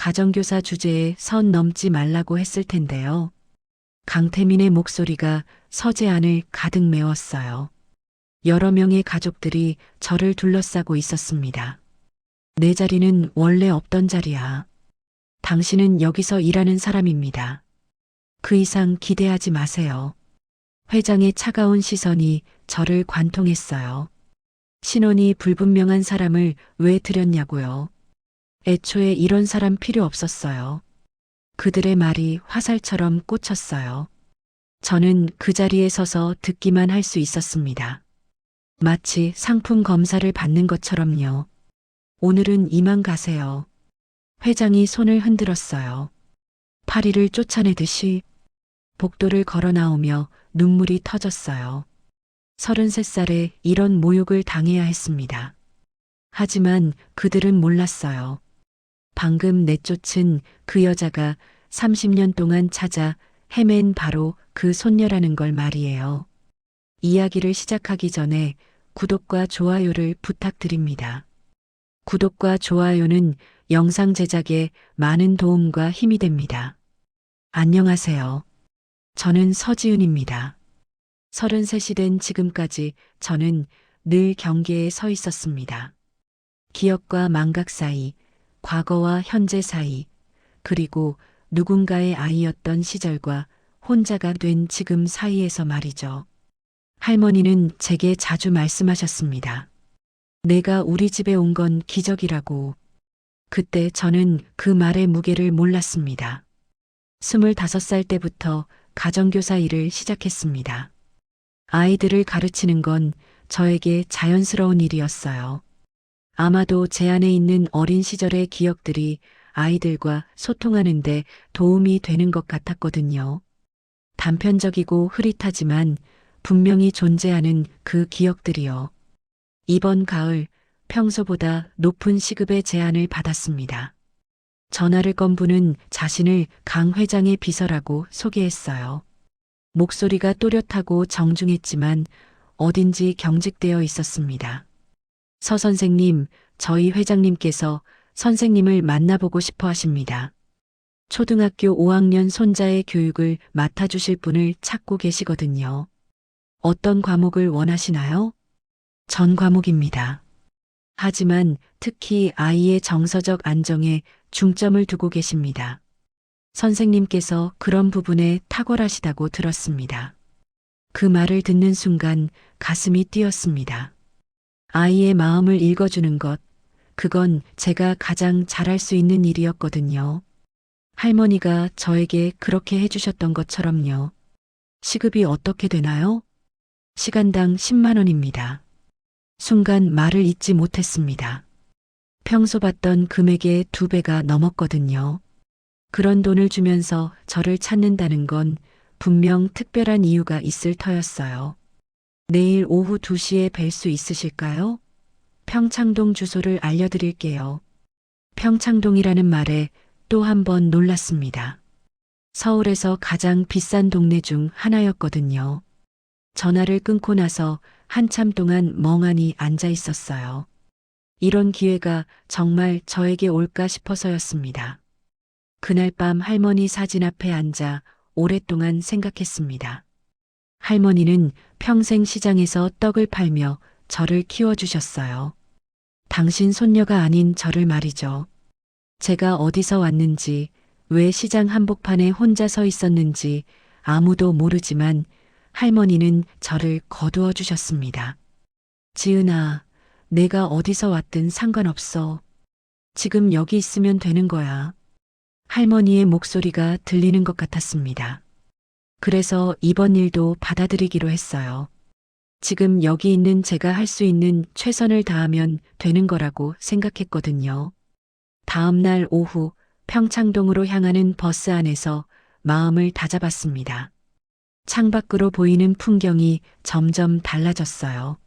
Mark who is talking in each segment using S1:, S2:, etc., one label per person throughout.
S1: 가정교사 주제에 선 넘지 말라고 했을 텐데요. 강태민의 목소리가 서재 안을 가득 메웠어요. 여러 명의 가족들이 저를 둘러싸고 있었습니다. 내 자리는 원래 없던 자리야. 당신은 여기서 일하는 사람입니다. 그 이상 기대하지 마세요. 회장의 차가운 시선이 저를 관통했어요. 신원이 불분명한 사람을 왜 들였냐고요. 애초에 이런 사람 필요 없었어요. 그들의 말이 화살처럼 꽂혔어요. 저는 그 자리에 서서 듣기만 할 수 있었습니다. 마치 상품 검사를 받는 것처럼요. 오늘은 이만 가세요. 회장이 손을 흔들었어요. 파리를 쫓아내듯이 복도를 걸어 나오며 눈물이 터졌어요. 33살에 이런 모욕을 당해야 했습니다. 하지만 그들은 몰랐어요. 방금 내쫓은 그 여자가 30년 동안 찾아 헤맨 바로 그 손녀라는 걸 말이에요. 이야기를 시작하기 전에 구독과 좋아요를 부탁드립니다. 구독과 좋아요는 영상 제작에 많은 도움과 힘이 됩니다. 안녕하세요. 저는 서지은입니다. 33이 된 지금까지 저는 늘 경계에 서 있었습니다. 기억과 망각 사이, 과거와 현재 사이, 그리고 누군가의 아이였던 시절과 혼자가 된 지금 사이에서 말이죠. 할머니는 제게 자주 말씀하셨습니다. 내가 우리 집에 온 건 기적이라고. 그때 저는 그 말의 무게를 몰랐습니다. 25살 때부터 가정교사 일을 시작했습니다. 아이들을 가르치는 건 저에게 자연스러운 일이었어요. 아마도 제 안에 있는 어린 시절의 기억들이 아이들과 소통하는데 도움이 되는 것 같았거든요. 단편적이고 흐릿하지만 분명히 존재하는 그 기억들이요. 이번 가을 평소보다 높은 시급의 제안을 받았습니다. 전화를 건 분은 자신을 강 회장의 비서라고 소개했어요. 목소리가 또렷하고 정중했지만 어딘지 경직되어 있었습니다. 서 선생님, 저희 회장님께서 선생님을 만나보고 싶어 하십니다. 초등학교 5학년 손자의 교육을 맡아주실 분을 찾고 계시거든요. 어떤 과목을 원하시나요? 전 과목입니다. 하지만 특히 아이의 정서적 안정에 중점을 두고 계십니다. 선생님께서 그런 부분에 탁월하시다고 들었습니다. 그 말을 듣는 순간 가슴이 뛰었습니다. 아이의 마음을 읽어주는 것, 그건 제가 가장 잘할 수 있는 일이었거든요. 할머니가 저에게 그렇게 해주셨던 것처럼요. 시급이 어떻게 되나요? 시간당 10만 원입니다. 순간 말을 잇지 못했습니다. 평소 받던 금액의 2배가 넘었거든요. 그런 돈을 주면서 저를 찾는다는 건 분명 특별한 이유가 있을 터였어요. 내일 오후 2시에 뵐 수 있으실까요? 평창동 주소를 알려드릴게요. 평창동이라는 말에 또 한 번 놀랐습니다. 서울에서 가장 비싼 동네 중 하나였거든요. 전화를 끊고 나서 한참 동안 멍하니 앉아 있었어요. 이런 기회가 정말 저에게 올까 싶어서였습니다. 그날 밤 할머니 사진 앞에 앉아 오랫동안 생각했습니다. 할머니는 평생 시장에서 떡을 팔며 저를 키워주셨어요. 당신 손녀가 아닌 저를 말이죠. 제가 어디서 왔는지, 왜 시장 한복판에 혼자 서 있었는지 아무도 모르지만 할머니는 저를 거두어 주셨습니다. 지은아, 내가 어디서 왔든 상관없어. 지금 여기 있으면 되는 거야. 할머니의 목소리가 들리는 것 같았습니다. 그래서 이번 일도 받아들이기로 했어요. 지금 여기 있는 제가 할 수 있는 최선을 다하면 되는 거라고 생각했거든요. 다음 날 오후 평창동으로 향하는 버스 안에서 마음을 다잡았습니다. 창밖으로 보이는 풍경이 점점 달라졌어요.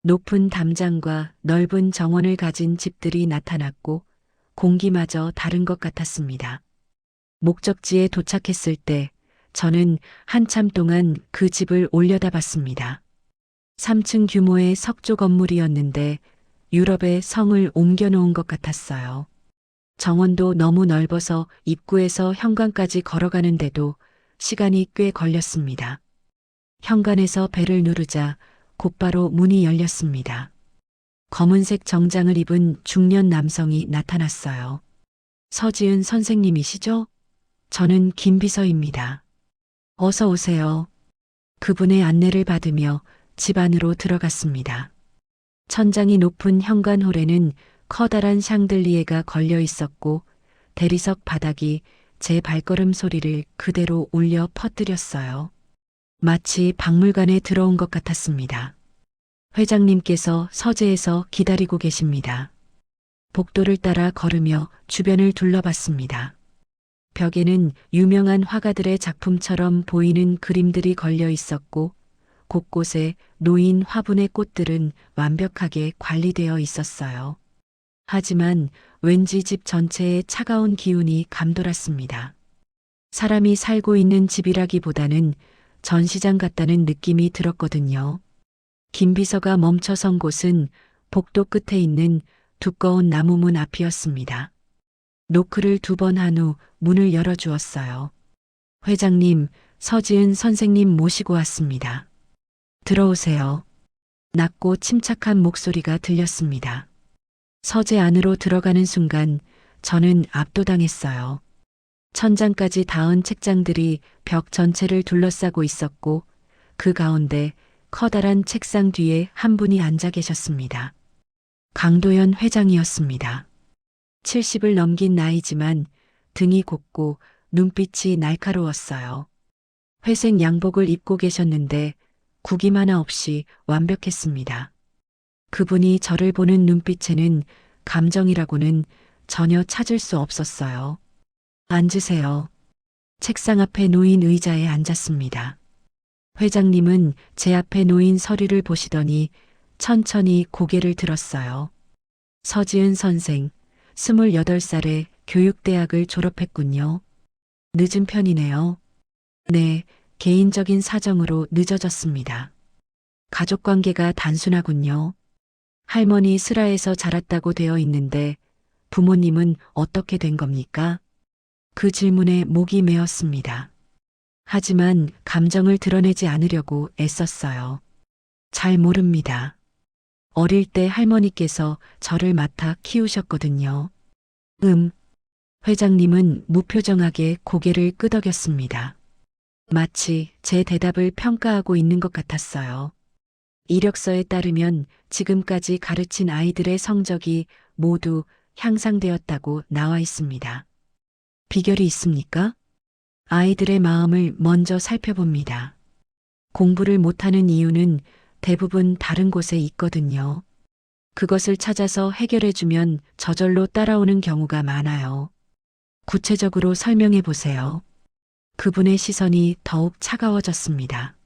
S1: 높은 담장과 넓은 정원을 가진 집들이 나타났고 공기마저 다른 것 같았습니다. 목적지에 도착했을 때 저는 한참 동안 그 집을 올려다봤습니다. 3층 규모의 석조 건물이었는데 유럽의 성을 옮겨놓은 것 같았어요. 정원도 너무 넓어서 입구에서 현관까지 걸어가는데도 시간이 꽤 걸렸습니다. 현관에서 벨을 누르자 곧바로 문이 열렸습니다. 검은색 정장을 입은 중년 남성이 나타났어요. 서지은 선생님이시죠? 저는 김비서입니다. 어서 오세요. 그분의 안내를 받으며 집 안으로 들어갔습니다. 천장이 높은 현관홀에는 커다란 샹들리에가 걸려 있었고 대리석 바닥이 제 발걸음 소리를 그대로 울려 퍼뜨렸어요. 마치 박물관에 들어온 것 같았습니다. 회장님께서 서재에서 기다리고 계십니다. 복도를 따라 걸으며 주변을 둘러봤습니다. 벽에는 유명한 화가들의 작품처럼 보이는 그림들이 걸려 있었고 곳곳에 놓인 화분의 꽃들은 완벽하게 관리되어 있었어요. 하지만 왠지 집 전체에 차가운 기운이 감돌았습니다. 사람이 살고 있는 집이라기보다는 전시장 같다는 느낌이 들었거든요. 김 비서가 멈춰선 곳은 복도 끝에 있는 두꺼운 나무문 앞이었습니다. 노크를 2번 한 후 문을 열어주었어요. 회장님, 서지은 선생님 모시고 왔습니다. 들어오세요. 낮고 침착한 목소리가 들렸습니다. 서재 안으로 들어가는 순간 저는 압도당했어요. 천장까지 닿은 책장들이 벽 전체를 둘러싸고 있었고 그 가운데 커다란 책상 뒤에 한 분이 앉아 계셨습니다. 강도연 회장이었습니다. 70을 넘긴 나이지만 등이 곱고 눈빛이 날카로웠어요. 회색 양복을 입고 계셨는데 구김 하나 없이 완벽했습니다. 그분이 저를 보는 눈빛에는 감정이라고는 전혀 찾을 수 없었어요. 앉으세요. 책상 앞에 놓인 의자에 앉았습니다. 회장님은 제 앞에 놓인 서류를 보시더니 천천히 고개를 들었어요. 서지은 선생, 28살에 교육대학을 졸업했군요. 늦은 편이네요. 네, 개인적인 사정으로 늦어졌습니다. 가족관계가 단순하군요. 할머니 슬하에서 자랐다고 되어 있는데 부모님은 어떻게 된 겁니까? 그 질문에 목이 메었습니다. 하지만 감정을 드러내지 않으려고 애썼어요. 잘 모릅니다. 어릴 때 할머니께서 저를 맡아 키우셨거든요. 회장님은 무표정하게 고개를 끄덕였습니다. 마치 제 대답을 평가하고 있는 것 같았어요. 이력서에 따르면 지금까지 가르친 아이들의 성적이 모두 향상되었다고 나와 있습니다. 비결이 있습니까? 아이들의 마음을 먼저 살펴봅니다. 공부를 못하는 이유는 대부분 다른 곳에 있거든요. 그것을 찾아서 해결해주면 저절로 따라오는 경우가 많아요. 구체적으로 설명해 보세요. 그분의 시선이 더욱 차가워졌습니다.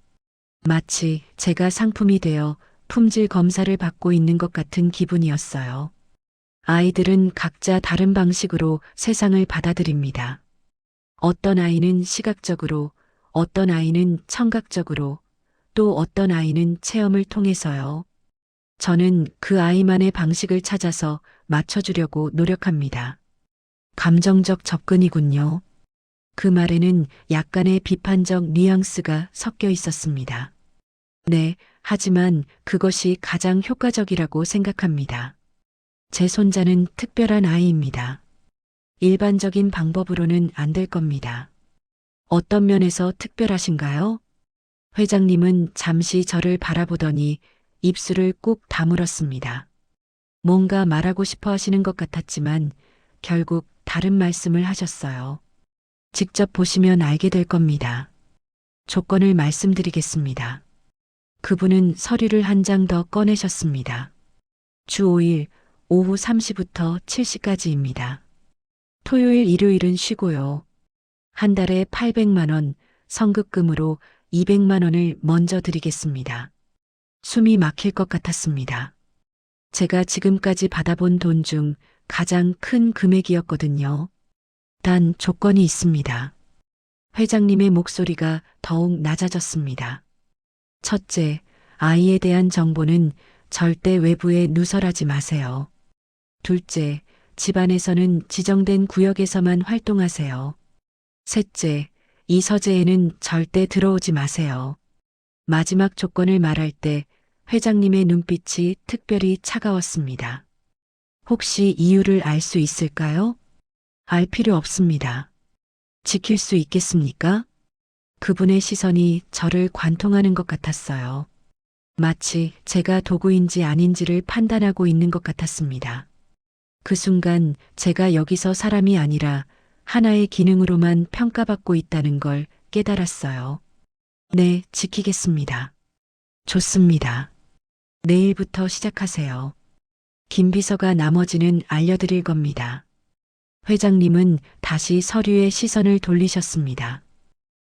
S1: 마치 제가 상품이 되어 품질 검사를 받고 있는 것 같은 기분이었어요. 아이들은 각자 다른 방식으로 세상을 받아들입니다. 어떤 아이는 시각적으로, 어떤 아이는 청각적으로, 또 어떤 아이는 체험을 통해서요. 저는 그 아이만의 방식을 찾아서 맞춰주려고 노력합니다. 감정적 접근이군요. 그 말에는 약간의 비판적 뉘앙스가 섞여 있었습니다. 네, 하지만 그것이 가장 효과적이라고 생각합니다. 제 손자는 특별한 아이입니다. 일반적인 방법으로는 안 될 겁니다. 어떤 면에서 특별하신가요? 회장님은 잠시 저를 바라보더니 입술을 꾹 다물었습니다. 뭔가 말하고 싶어 하시는 것 같았지만 결국 다른 말씀을 하셨어요. 직접 보시면 알게 될 겁니다. 조건을 말씀드리겠습니다. 그분은 서류를 한 장 더 꺼내셨습니다. 주 5일 오후 3시부터 7시까지입니다. 토요일, 일요일은 쉬고요. 한 달에 800만 원, 성급금으로 200만 원을 먼저 드리겠습니다. 숨이 막힐 것 같았습니다. 제가 지금까지 받아본 돈 중 가장 큰 금액이었거든요. 단 조건이 있습니다. 회장님의 목소리가 더욱 낮아졌습니다. 첫째, 아이에 대한 정보는 절대 외부에 누설하지 마세요. 둘째, 집안에서는 지정된 구역에서만 활동하세요. 셋째, 이 서재에는 절대 들어오지 마세요. 마지막 조건을 말할 때 회장님의 눈빛이 특별히 차가웠습니다. 혹시 이유를 알 수 있을까요? 알 필요 없습니다. 지킬 수 있겠습니까? 그분의 시선이 저를 관통하는 것 같았어요. 마치 제가 도구인지 아닌지를 판단하고 있는 것 같았습니다. 그 순간 제가 여기서 사람이 아니라 하나의 기능으로만 평가받고 있다는 걸 깨달았어요. 네, 지키겠습니다. 좋습니다. 내일부터 시작하세요. 김 비서가 나머지는 알려드릴 겁니다. 회장님은 다시 서류에 시선을 돌리셨습니다.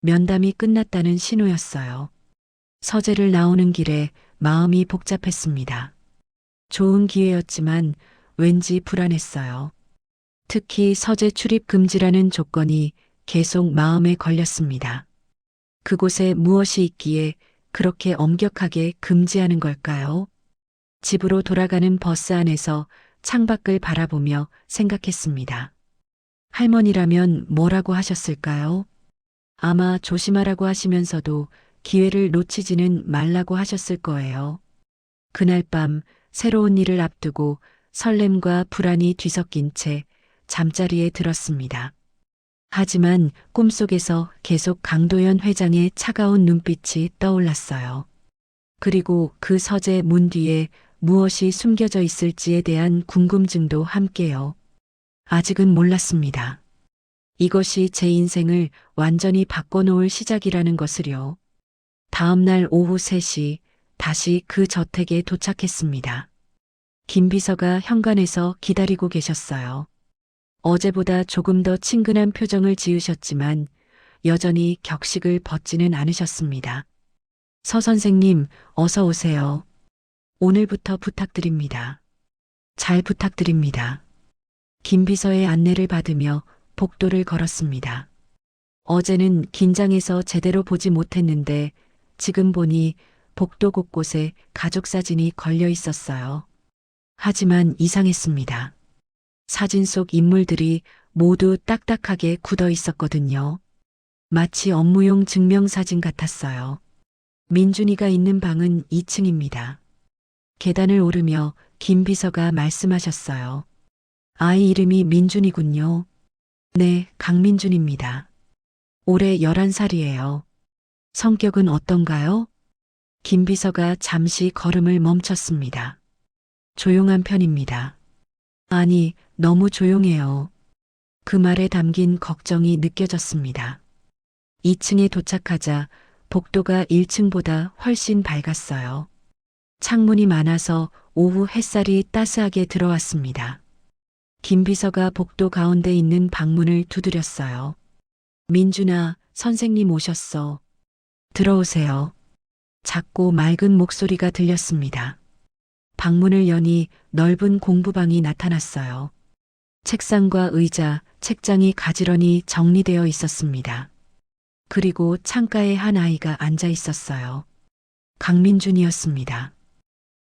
S1: 면담이 끝났다는 신호였어요. 서재를 나오는 길에 마음이 복잡했습니다. 좋은 기회였지만 왠지 불안했어요. 특히 서재 출입 금지라는 조건이 계속 마음에 걸렸습니다. 그곳에 무엇이 있기에 그렇게 엄격하게 금지하는 걸까요? 집으로 돌아가는 버스 안에서 창밖을 바라보며 생각했습니다. 할머니라면 뭐라고 하셨을까요? 아마 조심하라고 하시면서도 기회를 놓치지는 말라고 하셨을 거예요. 그날 밤 새로운 일을 앞두고 설렘과 불안이 뒤섞인 채 잠자리에 들었습니다. 하지만 꿈속에서 계속 강도연 회장의 차가운 눈빛이 떠올랐어요. 그리고 그 서재 문 뒤에 무엇이 숨겨져 있을지에 대한 궁금증도 함께요. 아직은 몰랐습니다. 이것이 제 인생을 완전히 바꿔놓을 시작이라는 것을요. 다음 날 오후 3시 다시 그 저택에 도착했습니다. 김 비서가 현관에서 기다리고 계셨어요. 어제보다 조금 더 친근한 표정을 지으셨지만 여전히 격식을 벗지는 않으셨습니다. 서 선생님, 어서 오세요. 오늘부터 부탁드립니다. 잘 부탁드립니다. 김 비서의 안내를 받으며 복도를 걸었습니다. 어제는 긴장해서 제대로 보지 못했는데 지금 보니 복도 곳곳에 가족 사진이 걸려 있었어요. 하지만 이상했습니다. 사진 속 인물들이 모두 딱딱하게 굳어 있었거든요. 마치 업무용 증명사진 같았어요. 민준이가 있는 방은 2층입니다. 계단을 오르며 김 비서가 말씀하셨어요. 아이 이름이 민준이군요. 네, 강민준입니다. 올해 11살이에요. 성격은 어떤가요? 김 비서가 잠시 걸음을 멈췄습니다. 조용한 편입니다. 아니, 너무 조용해요. 그 말에 담긴 걱정이 느껴졌습니다. 2층에 도착하자 복도가 1층보다 훨씬 밝았어요. 창문이 많아서 오후 햇살이 따스하게 들어왔습니다. 김 비서가 복도 가운데 있는 방문을 두드렸어요. 민준아, 선생님 오셨어. 들어오세요. 작고 맑은 목소리가 들렸습니다. 방문을 여니 넓은 공부방이 나타났어요. 책상과 의자, 책장이 가지런히 정리되어 있었습니다. 그리고 창가에 한 아이가 앉아 있었어요. 강민준이었습니다.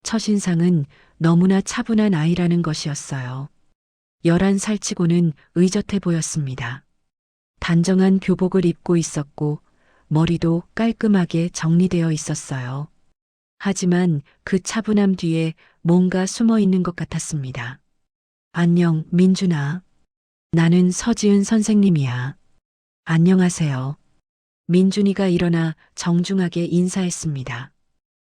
S1: 첫인상은 너무나 차분한 아이라는 것이었어요. 11살치고는 의젓해 보였습니다. 단정한 교복을 입고 있었고 머리도 깔끔하게 정리되어 있었어요. 하지만 그 차분함 뒤에 뭔가 숨어 있는 것 같았습니다. 안녕, 민준아. 나는 서지은 선생님이야. 안녕하세요. 민준이가 일어나 정중하게 인사했습니다.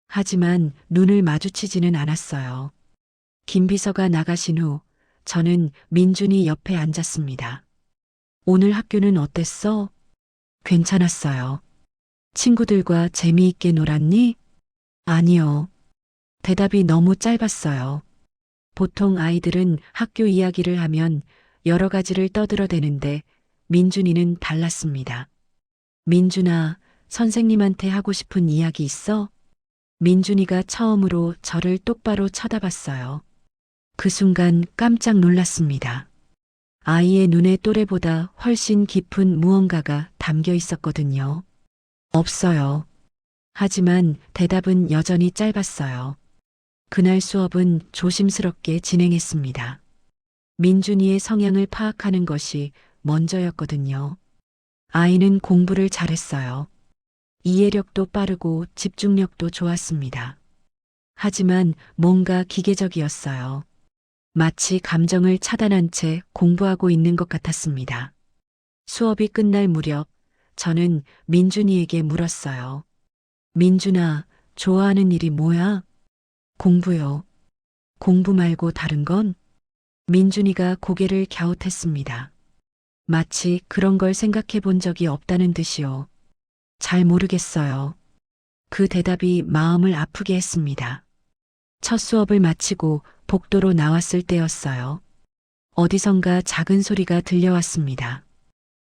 S1: 하지만 눈을 마주치지는 않았어요. 김 비서가 나가신 후 저는 민준이 옆에 앉았습니다. 오늘 학교는 어땠어? 괜찮았어요. 친구들과 재미있게 놀았니? 아니요. 대답이 너무 짧았어요. 보통 아이들은 학교 이야기를 하면 여러 가지를 떠들어대는데 민준이는 달랐습니다. 민준아, 선생님한테 하고 싶은 이야기 있어? 민준이가 처음으로 저를 똑바로 쳐다봤어요. 그 순간 깜짝 놀랐습니다. 아이의 눈의 또래보다 훨씬 깊은 무언가가 담겨 있었거든요. 없어요. 하지만 대답은 여전히 짧았어요. 그날 수업은 조심스럽게 진행했습니다. 민준이의 성향을 파악하는 것이 먼저였거든요. 아이는 공부를 잘했어요. 이해력도 빠르고 집중력도 좋았습니다. 하지만 뭔가 기계적이었어요. 마치 감정을 차단한 채 공부하고 있는 것 같았습니다. 수업이 끝날 무렵 저는 민준이에게 물었어요. 민준아, 좋아하는 일이 뭐야? 공부요. 공부 말고 다른 건? 민준이가 고개를 갸웃했습니다. 마치 그런 걸 생각해 본 적이 없다는 듯이요. 잘 모르겠어요. 그 대답이 마음을 아프게 했습니다. 첫 수업을 마치고 복도로 나왔을 때였어요. 어디선가 작은 소리가 들려왔습니다.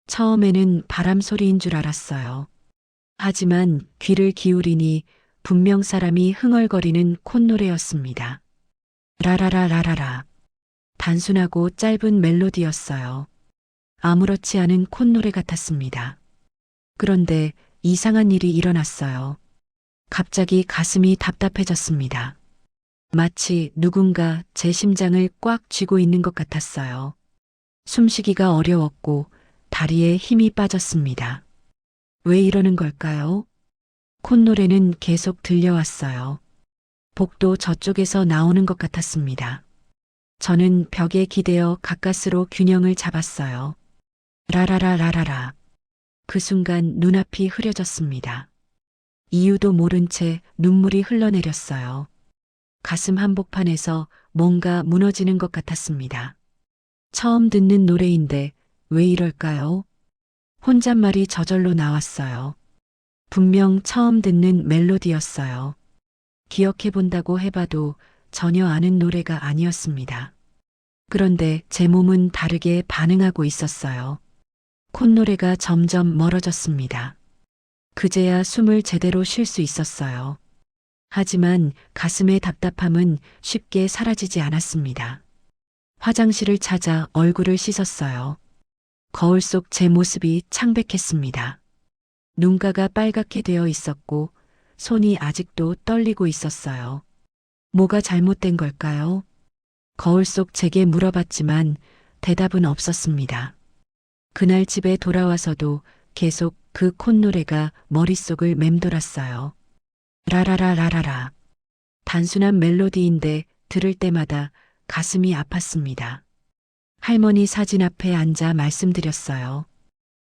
S1: 처음에는 바람 소리인 줄 알았어요. 하지만 귀를 기울이니 분명 사람이 흥얼거리는 콧노래였습니다. 라라라라라라. 단순하고 짧은 멜로디였어요. 아무렇지 않은 콧노래 같았습니다. 그런데 이상한 일이 일어났어요. 갑자기 가슴이 답답해졌습니다. 마치 누군가 제 심장을 꽉 쥐고 있는 것 같았어요. 숨쉬기가 어려웠고 다리에 힘이 빠졌습니다. 왜 이러는 걸까요? 콧노래는 계속 들려왔어요. 복도 저쪽에서 나오는 것 같았습니다. 저는 벽에 기대어 가까스로 균형을 잡았어요. 라라라라라라. 그 순간 눈앞이 흐려졌습니다. 이유도 모른 채 눈물이 흘러내렸어요. 가슴 한복판에서 뭔가 무너지는 것 같았습니다. 처음 듣는 노래인데 왜 이럴까요? 혼잣말이 저절로 나왔어요. 분명 처음 듣는 멜로디였어요. 기억해 본다고 해봐도 전혀 아는 노래가 아니었습니다. 그런데 제 몸은 다르게 반응하고 있었어요. 콧노래가 점점 멀어졌습니다. 그제야 숨을 제대로 쉴 수 있었어요. 하지만 가슴의 답답함은 쉽게 사라지지 않았습니다. 화장실을 찾아 얼굴을 씻었어요. 거울 속 제 모습이 창백했습니다. 눈가가 빨갛게 되어 있었고 손이 아직도 떨리고 있었어요. 뭐가 잘못된 걸까요? 거울 속 제게 물어봤지만 대답은 없었습니다. 그날 집에 돌아와서도 계속 그 콧노래가 머릿속을 맴돌았어요. 라라라라라라. 단순한 멜로디인데 들을 때마다 가슴이 아팠습니다. 할머니 사진 앞에 앉아 말씀드렸어요.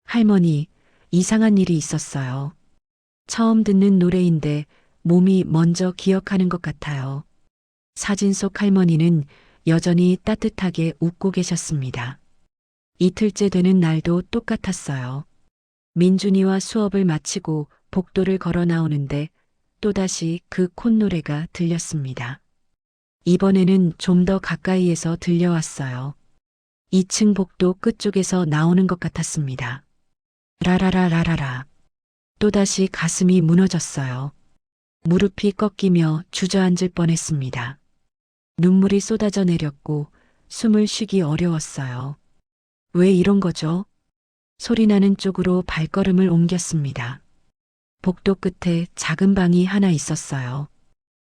S1: 할머니, 이상한 일이 있었어요. 처음 듣는 노래인데 몸이 먼저 기억하는 것 같아요. 사진 속 할머니는 여전히 따뜻하게 웃고 계셨습니다. 이틀째 되는 날도 똑같았어요. 민준이와 수업을 마치고 복도를 걸어 나오는데 또다시 그 콧노래가 들렸습니다. 이번에는 좀 더 가까이에서 들려왔어요. 2층 복도 끝쪽에서 나오는 것 같았습니다. 라라라라라라. 또다시 가슴이 무너졌어요. 무릎이 꺾이며 주저앉을 뻔했습니다. 눈물이 쏟아져 내렸고 숨을 쉬기 어려웠어요. 왜 이런 거죠? 소리나는 쪽으로 발걸음을 옮겼습니다. 복도 끝에 작은 방이 하나 있었어요.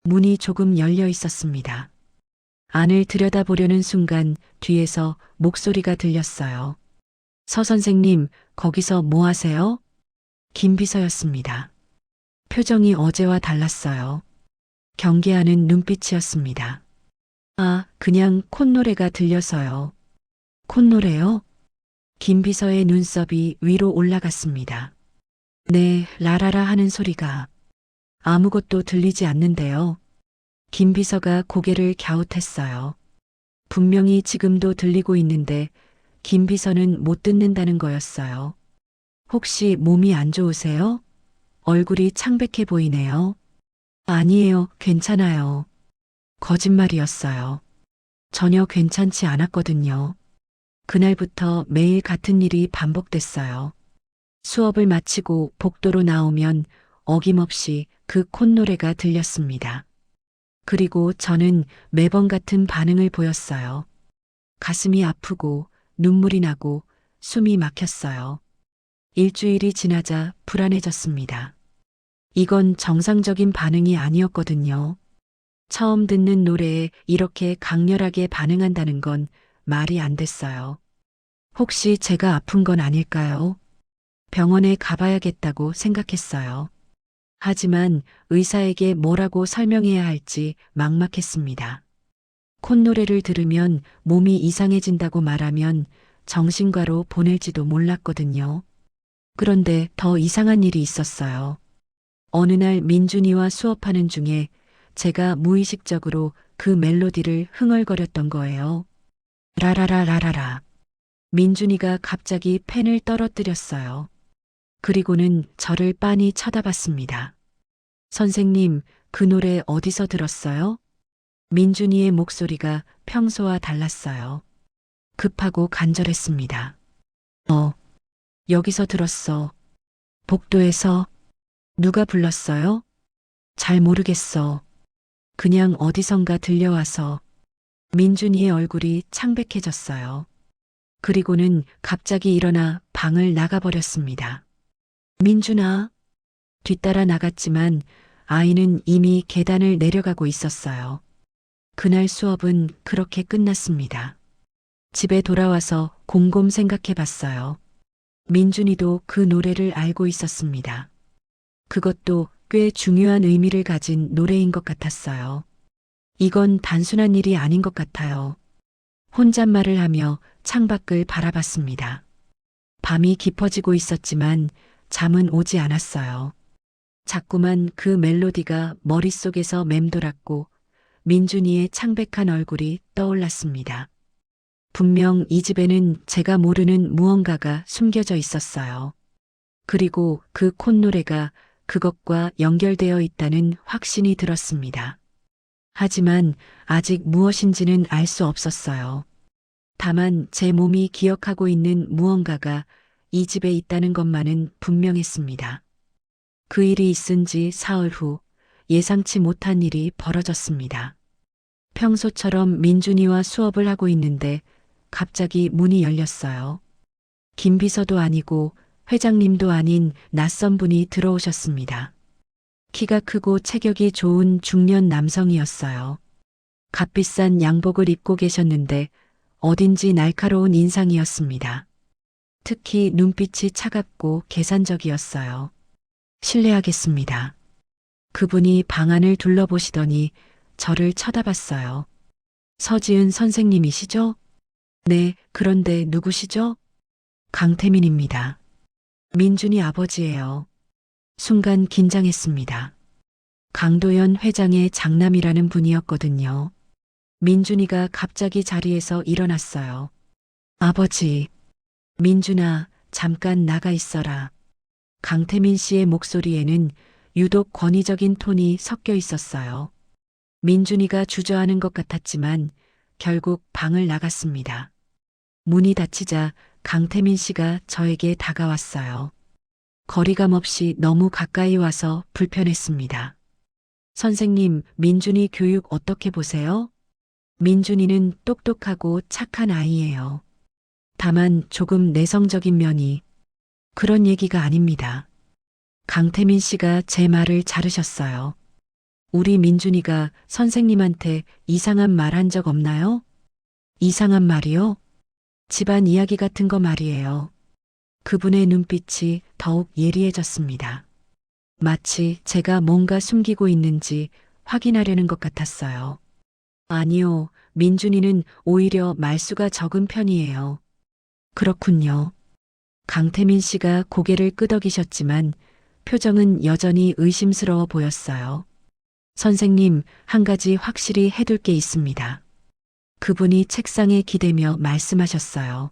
S1: 문이 조금 열려 있었습니다. 안을 들여다보려는 순간 뒤에서 목소리가 들렸어요. 서 선생님, 거기서 뭐 하세요? 김비서였습니다. 표정이 어제와 달랐어요. 경계하는 눈빛이었습니다. 아, 그냥 콧노래가 들려서요. 콧노래요? 김비서의 눈썹이 위로 올라갔습니다. 네, 라라라 하는 소리가 아무것도 들리지 않는데요. 김비서가 고개를 갸웃했어요. 분명히 지금도 들리고 있는데 김비서는 못 듣는다는 거였어요. 혹시 몸이 안 좋으세요? 얼굴이 창백해 보이네요. 아니에요, 괜찮아요. 거짓말이었어요. 전혀 괜찮지 않았거든요. 그날부터 매일 같은 일이 반복됐어요. 수업을 마치고 복도로 나오면 어김없이 그 콧노래가 들렸습니다. 그리고 저는 매번 같은 반응을 보였어요. 가슴이 아프고 눈물이 나고 숨이 막혔어요. 일주일이 지나자 불안해졌습니다. 이건 정상적인 반응이 아니었거든요. 처음 듣는 노래에 이렇게 강렬하게 반응한다는 건 말이 안 됐어요. 혹시 제가 아픈 건 아닐까요? 병원에 가봐야겠다고 생각했어요. 하지만 의사에게 뭐라고 설명해야 할지 막막했습니다. 콧노래를 들으면 몸이 이상해진다고 말하면 정신과로 보낼지도 몰랐거든요. 그런데 더 이상한 일이 있었어요. 어느 날 민준이와 수업하는 중에 제가 무의식적으로 그 멜로디를 흥얼거렸던 거예요. 라라라라라라. 민준이가 갑자기 펜을 떨어뜨렸어요. 그리고는 저를 빤히 쳐다봤습니다. 선생님, 그 노래 어디서 들었어요? 민준이의 목소리가 평소와 달랐어요. 급하고 간절했습니다. 여기서 들었어. 복도에서. 누가 불렀어요? 잘 모르겠어. 그냥 어디선가 들려와서. 민준이의 얼굴이 창백해졌어요. 그리고는 갑자기 일어나 방을 나가버렸습니다. 민준아. 뒤따라 나갔지만 아이는 이미 계단을 내려가고 있었어요. 그날 수업은 그렇게 끝났습니다. 집에 돌아와서 곰곰 생각해 봤어요. 민준이도 그 노래를 알고 있었습니다. 그것도 꽤 중요한 의미를 가진 노래인 것 같았어요. 이건 단순한 일이 아닌 것 같아요. 혼잣말을 하며 창밖을 바라봤습니다. 밤이 깊어지고 있었지만 잠은 오지 않았어요. 자꾸만 그 멜로디가 머릿속에서 맴돌았고 민준이의 창백한 얼굴이 떠올랐습니다. 분명 이 집에는 제가 모르는 무언가가 숨겨져 있었어요. 그리고 그 콧노래가 그것과 연결되어 있다는 확신이 들었습니다. 하지만 아직 무엇인지는 알 수 없었어요. 다만 제 몸이 기억하고 있는 무언가가 이 집에 있다는 것만은 분명했습니다. 그 일이 있은 지 사흘 후 예상치 못한 일이 벌어졌습니다. 평소처럼 민준이와 수업을 하고 있는데 갑자기 문이 열렸어요. 김 비서도 아니고 회장님도 아닌 낯선 분이 들어오셨습니다. 키가 크고 체격이 좋은 중년 남성이었어요. 값비싼 양복을 입고 계셨는데 어딘지 날카로운 인상이었습니다. 특히 눈빛이 차갑고 계산적이었어요. 실례하겠습니다. 그분이 방 안을 둘러보시더니 저를 쳐다봤어요. 서지은 선생님이시죠? 네, 그런데 누구시죠? 강태민입니다. 민준이 아버지예요. 순간 긴장했습니다. 강도연 회장의 장남이라는 분이었거든요. 민준이가 갑자기 자리에서 일어났어요. 아버지, 민준아, 잠깐 나가 있어라. 강태민 씨의 목소리에는 유독 권위적인 톤이 섞여 있었어요. 민준이가 주저하는 것 같았지만 결국 방을 나갔습니다. 문이 닫히자 강태민 씨가 저에게 다가왔어요. 거리감 없이 너무 가까이 와서 불편했습니다. 선생님, 민준이 교육 어떻게 보세요? 민준이는 똑똑하고 착한 아이예요. 다만 조금 내성적인 면이. 그런 얘기가 아닙니다. 강태민 씨가 제 말을 자르셨어요. 우리 민준이가 선생님한테 이상한 말 한 적 없나요? 이상한 말이요? 집안 이야기 같은 거 말이에요. 그분의 눈빛이 더욱 예리해졌습니다. 마치 제가 뭔가 숨기고 있는지 확인하려는 것 같았어요. 아니요, 민준이는 오히려 말수가 적은 편이에요. 그렇군요. 강태민 씨가 고개를 끄덕이셨지만 표정은 여전히 의심스러워 보였어요. 선생님, 한 가지 확실히 해둘 게 있습니다. 그분이 책상에 기대며 말씀하셨어요.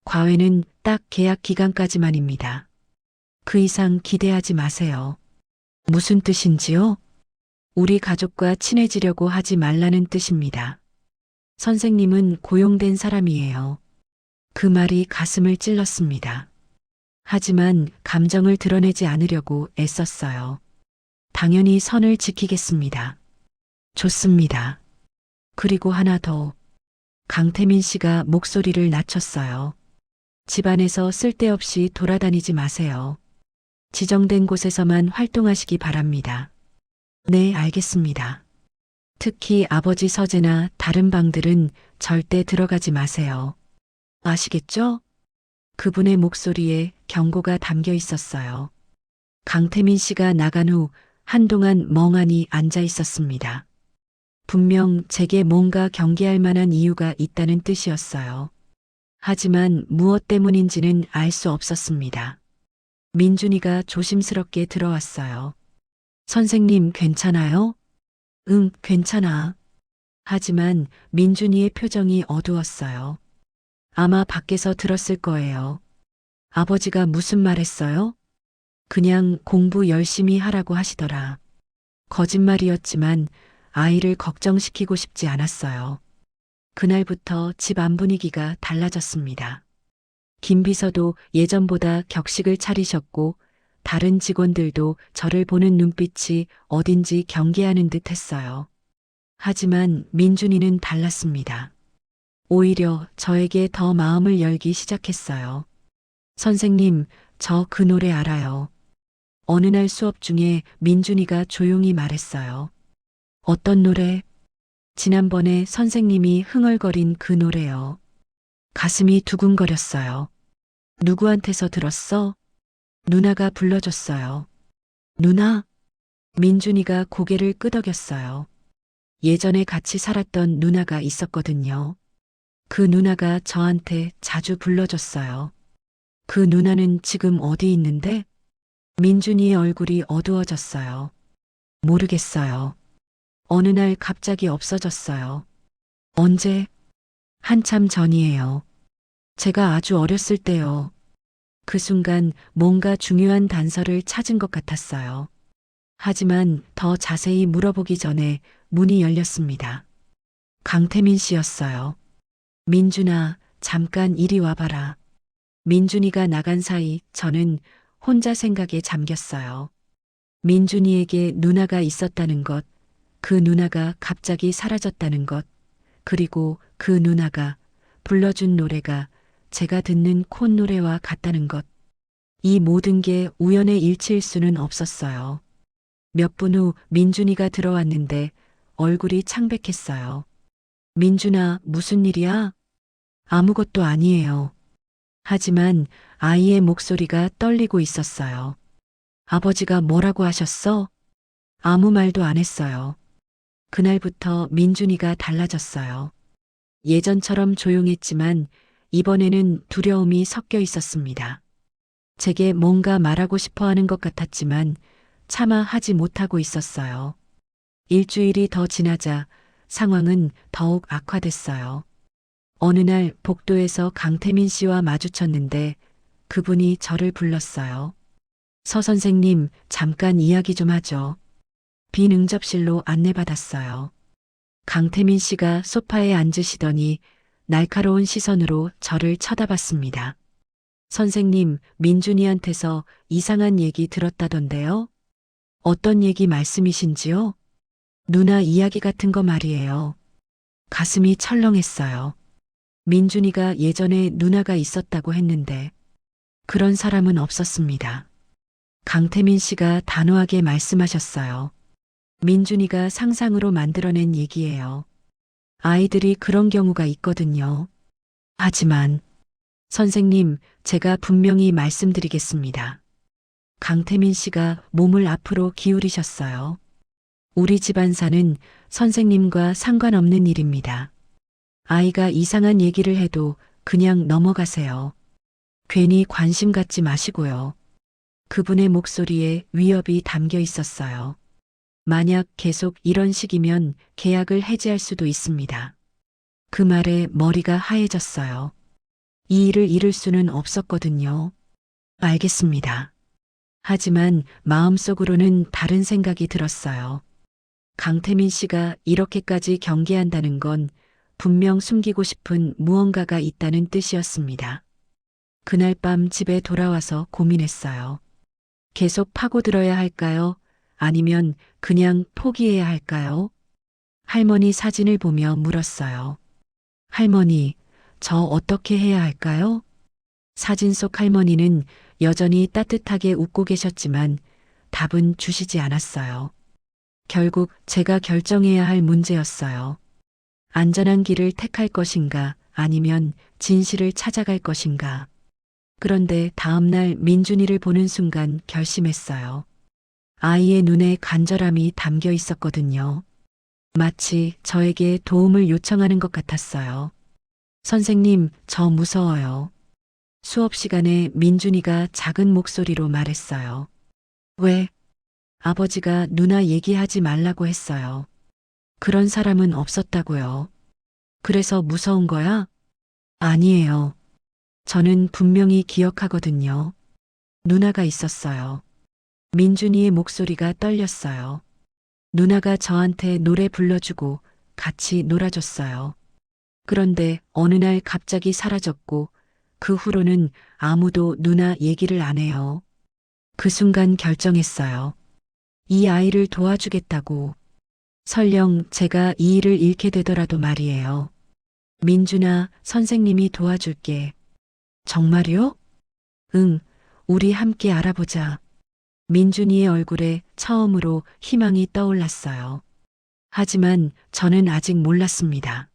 S1: 과외는 딱 계약 기간까지만입니다. 그 이상 기대하지 마세요. 무슨 뜻인지요? 우리 가족과 친해지려고 하지 말라는 뜻입니다. 선생님은 고용된 사람이에요. 그 말이 가슴을 찔렀습니다. 하지만 감정을 드러내지 않으려고 애썼어요. 당연히 선을 지키겠습니다. 좋습니다. 그리고 하나 더. 강태민 씨가 목소리를 낮췄어요. 집안에서 쓸데없이 돌아다니지 마세요. 지정된 곳에서만 활동하시기 바랍니다. 네, 알겠습니다. 특히 아버지 서재나 다른 방들은 절대 들어가지 마세요. 아시겠죠? 그분의 목소리에 경고가 담겨 있었어요. 강태민 씨가 나간 후 한동안 멍하니 앉아 있었습니다. 분명 제게 뭔가 경계할 만한 이유가 있다는 뜻이었어요. 하지만 무엇 때문인지는 알 수 없었습니다. 민준이가 조심스럽게 들어왔어요. 선생님 괜찮아요? 응, 괜찮아. 하지만 민준이의 표정이 어두웠어요. 아마 밖에서 들었을 거예요. 아버지가 무슨 말 했어요? 그냥 공부 열심히 하라고 하시더라. 거짓말이었지만 아이를 걱정시키고 싶지 않았어요. 그날부터 집 안 분위기가 달라졌습니다. 김 비서도 예전보다 격식을 차리셨고 다른 직원들도 저를 보는 눈빛이 어딘지 경계하는 듯 했어요. 하지만 민준이는 달랐습니다. 오히려 저에게 더 마음을 열기 시작했어요. 선생님, 저 그 노래 알아요. 어느 날 수업 중에 민준이가 조용히 말했어요. 어떤 노래? 지난번에 선생님이 흥얼거린 그 노래요. 가슴이 두근거렸어요. 누구한테서 들었어? 누나가 불러줬어요. 누나? 민준이가 고개를 끄덕였어요. 예전에 같이 살았던 누나가 있었거든요. 그 누나가 저한테 자주 불러줬어요. 그 누나는 지금 어디 있는데? 민준이의 얼굴이 어두워졌어요. 모르겠어요. 어느 날 갑자기 없어졌어요. 언제? 한참 전이에요. 제가 아주 어렸을 때요. 그 순간 뭔가 중요한 단서를 찾은 것 같았어요. 하지만 더 자세히 물어보기 전에 문이 열렸습니다. 강태민 씨였어요. 민준아, 잠깐 이리 와봐라. 민준이가 나간 사이 저는 혼자 생각에 잠겼어요. 민준이에게 누나가 있었다는 것, 그 누나가 갑자기 사라졌다는 것, 그리고 그 누나가 불러준 노래가 제가 듣는 콧노래와 같다는 것. 이 모든 게 우연의 일치일 수는 없었어요. 몇 분 후 민준이가 들어왔는데 얼굴이 창백했어요. 민준아, 무슨 일이야? 아무것도 아니에요. 하지만 아이의 목소리가 떨리고 있었어요. 아버지가 뭐라고 하셨어? 아무 말도 안 했어요. 그날부터 민준이가 달라졌어요. 예전처럼 조용했지만 이번에는 두려움이 섞여 있었습니다. 제게 뭔가 말하고 싶어 하는 것 같았지만 차마 하지 못하고 있었어요. 일주일이 더 지나자 상황은 더욱 악화됐어요. 어느 날 복도에서 강태민 씨와 마주쳤는데 그분이 저를 불렀어요. 서 선생님, 잠깐 이야기 좀 하죠. 빈 응접실로 안내받았어요. 강태민 씨가 소파에 앉으시더니 날카로운 시선으로 저를 쳐다봤습니다. 선생님, 민준이한테서 이상한 얘기 들었다던데요? 어떤 얘기 말씀이신지요? 누나 이야기 같은 거 말이에요. 가슴이 철렁했어요. 민준이가 예전에 누나가 있었다고 했는데 그런 사람은 없었습니다. 강태민 씨가 단호하게 말씀하셨어요. 민준이가 상상으로 만들어낸 얘기예요. 아이들이 그런 경우가 있거든요. 하지만 선생님, 제가 분명히 말씀드리겠습니다. 강태민 씨가 몸을 앞으로 기울이셨어요. 우리 집안사는 선생님과 상관없는 일입니다. 아이가 이상한 얘기를 해도 그냥 넘어가세요. 괜히 관심 갖지 마시고요. 그분의 목소리에 위협이 담겨 있었어요. 만약 계속 이런 식이면 계약을 해지할 수도 있습니다. 그 말에 머리가 하얘졌어요. 이 일을 잃을 수는 없었거든요. 알겠습니다. 하지만 마음속으로는 다른 생각이 들었어요. 강태민 씨가 이렇게까지 경계한다는 건 분명 숨기고 싶은 무언가가 있다는 뜻이었습니다. 그날 밤 집에 돌아와서 고민했어요. 계속 파고들어야 할까요? 아니면 그냥 포기해야 할까요? 할머니 사진을 보며 물었어요. 할머니, 저 어떻게 해야 할까요? 사진 속 할머니는 여전히 따뜻하게 웃고 계셨지만 답은 주시지 않았어요. 결국 제가 결정해야 할 문제였어요. 안전한 길을 택할 것인가 아니면 진실을 찾아갈 것인가. 그런데 다음날 민준이를 보는 순간 결심했어요. 아이의 눈에 간절함이 담겨 있었거든요. 마치 저에게 도움을 요청하는 것 같았어요. 선생님, 저 무서워요. 수업 시간에 민준이가 작은 목소리로 말했어요. 왜? 아버지가 누나 얘기하지 말라고 했어요. 그런 사람은 없었다고요. 그래서 무서운 거야? 아니에요. 저는 분명히 기억하거든요. 누나가 있었어요. 민준이의 목소리가 떨렸어요. 누나가 저한테 노래 불러주고 같이 놀아줬어요. 그런데 어느 날 갑자기 사라졌고 그 후로는 아무도 누나 얘기를 안 해요. 그 순간 결정했어요. 이 아이를 도와주겠다고. 설령 제가 이 일을 잃게 되더라도 말이에요. 민준아, 선생님이 도와줄게. 정말요? 응, 우리 함께 알아보자. 민준이의 얼굴에 처음으로 희망이 떠올랐어요. 하지만 저는 아직 몰랐습니다.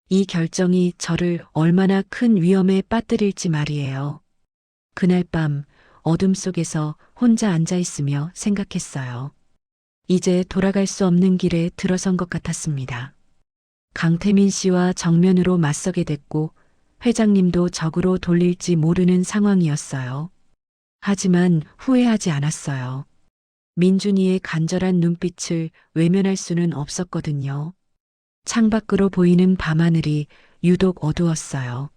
S1: 이 결정이 저를 얼마나 큰 위험에 빠뜨릴지 말이에요. 그날 밤 어둠 속에서 혼자 앉아 있으며 생각했어요. 이제 돌아갈 수 없는 길에 들어선 것 같았습니다. 강태민 씨와 정면으로 맞서게 됐고 회장님도 적으로 돌릴지 모르는 상황이었어요. 하지만 후회하지 않았어요. 민준이의 간절한 눈빛을 외면할 수는 없었거든요. 창밖으로 보이는 밤하늘이 유독 어두웠어요.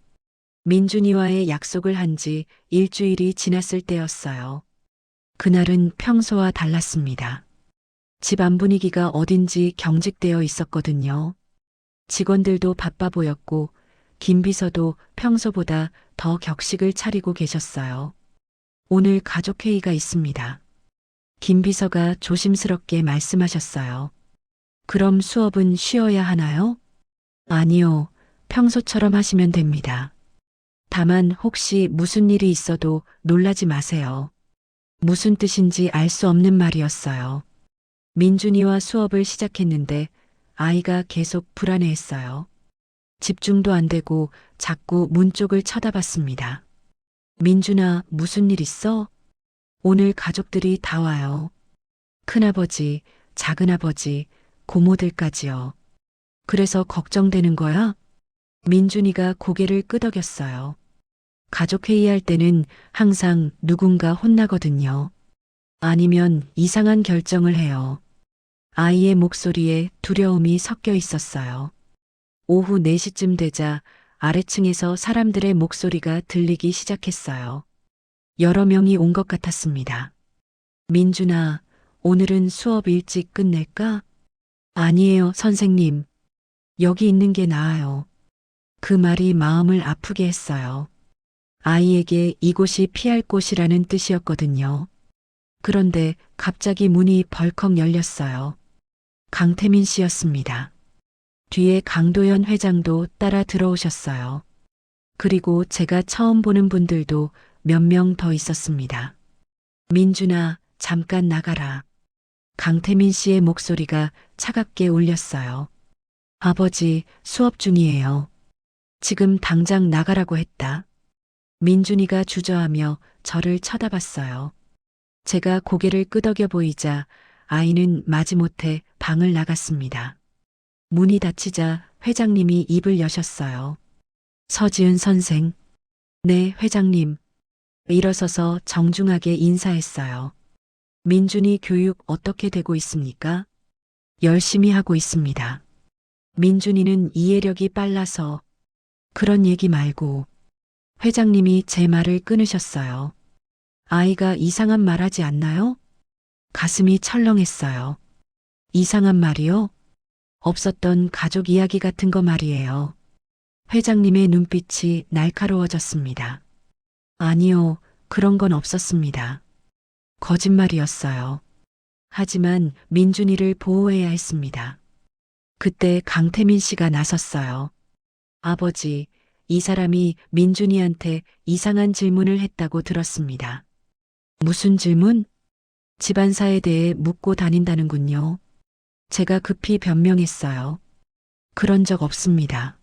S1: 민준이와의 약속을 한 지 일주일이 지났을 때였어요. 그날은 평소와 달랐습니다. 집 안 분위기가 어딘지 경직되어 있었거든요. 직원들도 바빠 보였고 김 비서도 평소보다 더 격식을 차리고 계셨어요. 오늘 가족회의가 있습니다. 김 비서가 조심스럽게 말씀하셨어요. 그럼 수업은 쉬어야 하나요? 아니요. 평소처럼 하시면 됩니다. 다만 혹시 무슨 일이 있어도 놀라지 마세요. 무슨 뜻인지 알 수 없는 말이었어요. 민준이와 수업을 시작했는데 아이가 계속 불안해했어요. 집중도 안 되고 자꾸 문 쪽을 쳐다봤습니다. 민준아, 무슨 일 있어? 오늘 가족들이 다 와요. 큰아버지, 작은아버지, 고모들까지요. 그래서 걱정되는 거야? 민준이가 고개를 끄덕였어요. 가족회의할 때는 항상 누군가 혼나거든요. 아니면 이상한 결정을 해요. 아이의 목소리에 두려움이 섞여 있었어요. 오후 4시쯤 되자 아래층에서 사람들의 목소리가 들리기 시작했어요. 여러 명이 온 것 같았습니다. 민준아, 오늘은 수업 일찍 끝낼까? 아니에요, 선생님. 여기 있는 게 나아요. 그 말이 마음을 아프게 했어요. 아이에게 이곳이 피할 곳이라는 뜻이었거든요. 그런데 갑자기 문이 벌컥 열렸어요. 강태민 씨였습니다. 뒤에 강도연 회장도 따라 들어오셨어요. 그리고 제가 처음 보는 분들도 몇 명 더 있었습니다. 민준아, 잠깐 나가라. 강태민 씨의 목소리가 차갑게 울렸어요. 아버지, 수업 중이에요. 지금 당장 나가라고 했다. 민준이가 주저하며 저를 쳐다봤어요. 제가 고개를 끄덕여 보이자 아이는 마지못해 방을 나갔습니다. 문이 닫히자 회장님이 입을 여셨어요. 서지은 선생. 네, 회장님. 일어서서 정중하게 인사했어요. 민준이 교육 어떻게 되고 있습니까? 열심히 하고 있습니다. 민준이는 이해력이 빨라서 그런 얘기 말고 회장님이 제 말을 끊으셨어요. 아이가 이상한 말 하지 않나요? 가슴이 철렁했어요. 이상한 말이요? 없었던 가족 이야기 같은 거 말이에요. 회장님의 눈빛이 날카로워졌습니다. 아니요, 그런 건 없었습니다. 거짓말이었어요. 하지만 민준이를 보호해야 했습니다. 그때 강태민 씨가 나섰어요. 아버지, 이 사람이 민준이한테 이상한 질문을 했다고 들었습니다. 무슨 질문? 집안사에 대해 묻고 다닌다는군요. 제가 급히 변명했어요. 그런 적 없습니다.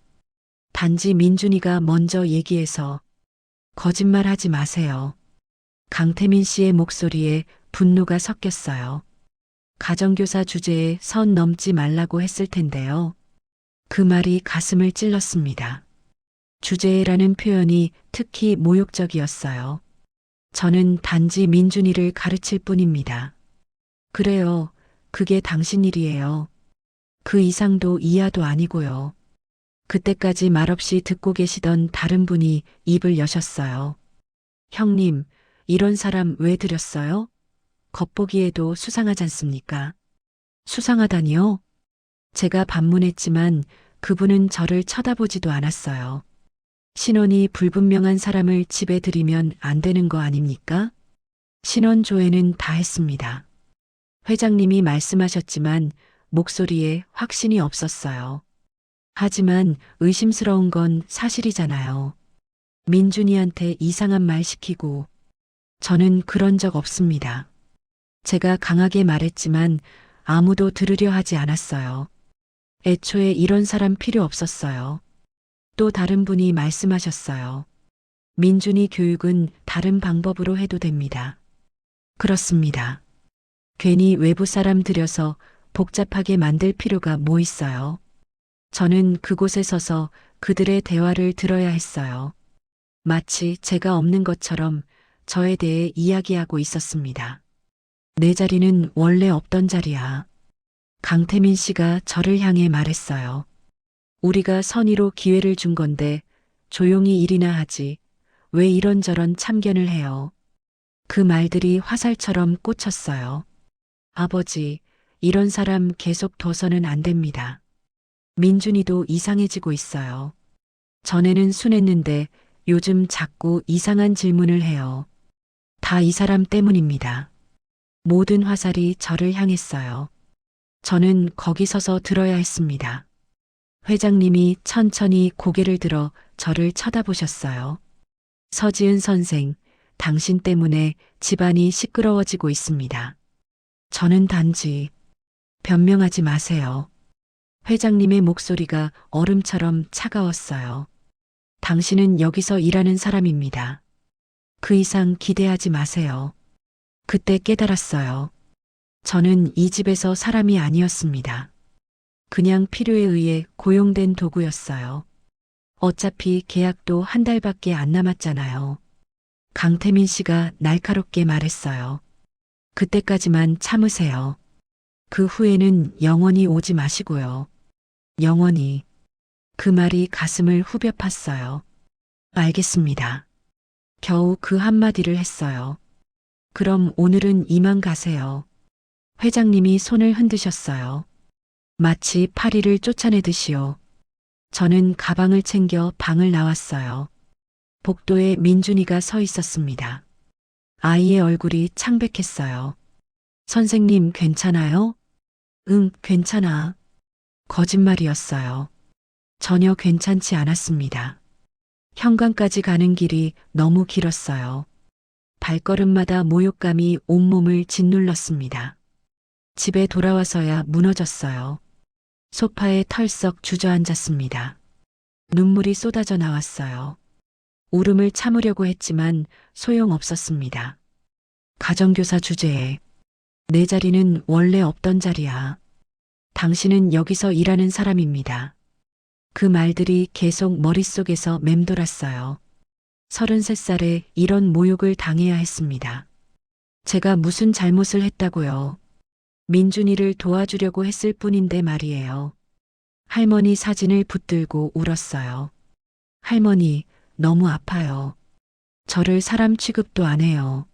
S1: 단지 민준이가 먼저 얘기해서 거짓말하지 마세요. 강태민 씨의 목소리에 분노가 섞였어요. 가정교사 주제에 선 넘지 말라고 했을 텐데요. 그 말이 가슴을 찔렀습니다. 주제라는 표현이 특히 모욕적이었어요. 저는 단지 민준이를 가르칠 뿐입니다. 그래요. 그게 당신 일이에요. 그 이상도 이하도 아니고요. 그때까지 말없이 듣고 계시던 다른 분이 입을 여셨어요. 형님, 이런 사람 왜 들였어요? 겉보기에도 수상하지 않습니까? 수상하다니요? 제가 반문했지만 그분은 저를 쳐다보지도 않았어요. 신원이 불분명한 사람을 집에 들이면 안 되는 거 아닙니까? 신원 조회는 다 했습니다. 회장님이 말씀하셨지만 목소리에 확신이 없었어요. 하지만 의심스러운 건 사실이잖아요. 민준이한테 이상한 말 시키고 저는 그런 적 없습니다. 제가 강하게 말했지만 아무도 들으려 하지 않았어요. 애초에 이런 사람 필요 없었어요. 또 다른 분이 말씀하셨어요. 민준이 교육은 다른 방법으로 해도 됩니다. 그렇습니다. 괜히 외부 사람 들여서 복잡하게 만들 필요가 뭐 있어요. 저는 그곳에 서서 그들의 대화를 들어야 했어요. 마치 제가 없는 것처럼 저에 대해 이야기하고 있었습니다. 내 자리는 원래 없던 자리야. 강태민 씨가 저를 향해 말했어요. 우리가 선의로 기회를 준 건데 조용히 일이나 하지. 왜 이런저런 참견을 해요. 그 말들이 화살처럼 꽂혔어요. 아버지, 이런 사람 계속 둬서는 안 됩니다. 민준이도 이상해지고 있어요. 전에는 순했는데 요즘 자꾸 이상한 질문을 해요. 다 이 사람 때문입니다. 모든 화살이 저를 향했어요. 저는 거기 서서 들어야 했습니다. 회장님이 천천히 고개를 들어 저를 쳐다보셨어요. 서지은 선생, 당신 때문에 집안이 시끄러워지고 있습니다. 저는 단지 변명하지 마세요. 회장님의 목소리가 얼음처럼 차가웠어요. 당신은 여기서 일하는 사람입니다. 그 이상 기대하지 마세요. 그때 깨달았어요. 저는 이 집에서 사람이 아니었습니다. 그냥 필요에 의해 고용된 도구였어요. 어차피 계약도 한 달밖에 안 남았잖아요. 강태민 씨가 날카롭게 말했어요. 그때까지만 참으세요. 그 후에는 영원히 오지 마시고요. 영원히. 그 말이 가슴을 후벼 팠어요. 알겠습니다. 겨우 그 한마디를 했어요. 그럼 오늘은 이만 가세요. 회장님이 손을 흔드셨어요. 마치 파리를 쫓아내듯이요. 저는 가방을 챙겨 방을 나왔어요. 복도에 민준이가 서 있었습니다. 아이의 얼굴이 창백했어요. 선생님 괜찮아요? 응, 괜찮아. 거짓말이었어요. 전혀 괜찮지 않았습니다. 현관까지 가는 길이 너무 길었어요. 발걸음마다 모욕감이 온몸을 짓눌렀습니다. 집에 돌아와서야 무너졌어요. 소파에 털썩 주저앉았습니다. 눈물이 쏟아져 나왔어요. 울음을 참으려고 했지만 소용없었습니다. 가정교사 주제에 내 자리는 원래 없던 자리야. 당신은 여기서 일하는 사람입니다. 그 말들이 계속 머릿속에서 맴돌았어요. 33살에 이런 모욕을 당해야 했습니다. 제가 무슨 잘못을 했다고요. 민준이를 도와주려고 했을 뿐인데 말이에요. 할머니 사진을 붙들고 울었어요. 할머니, 너무 아파요. 저를 사람 취급도 안 해요.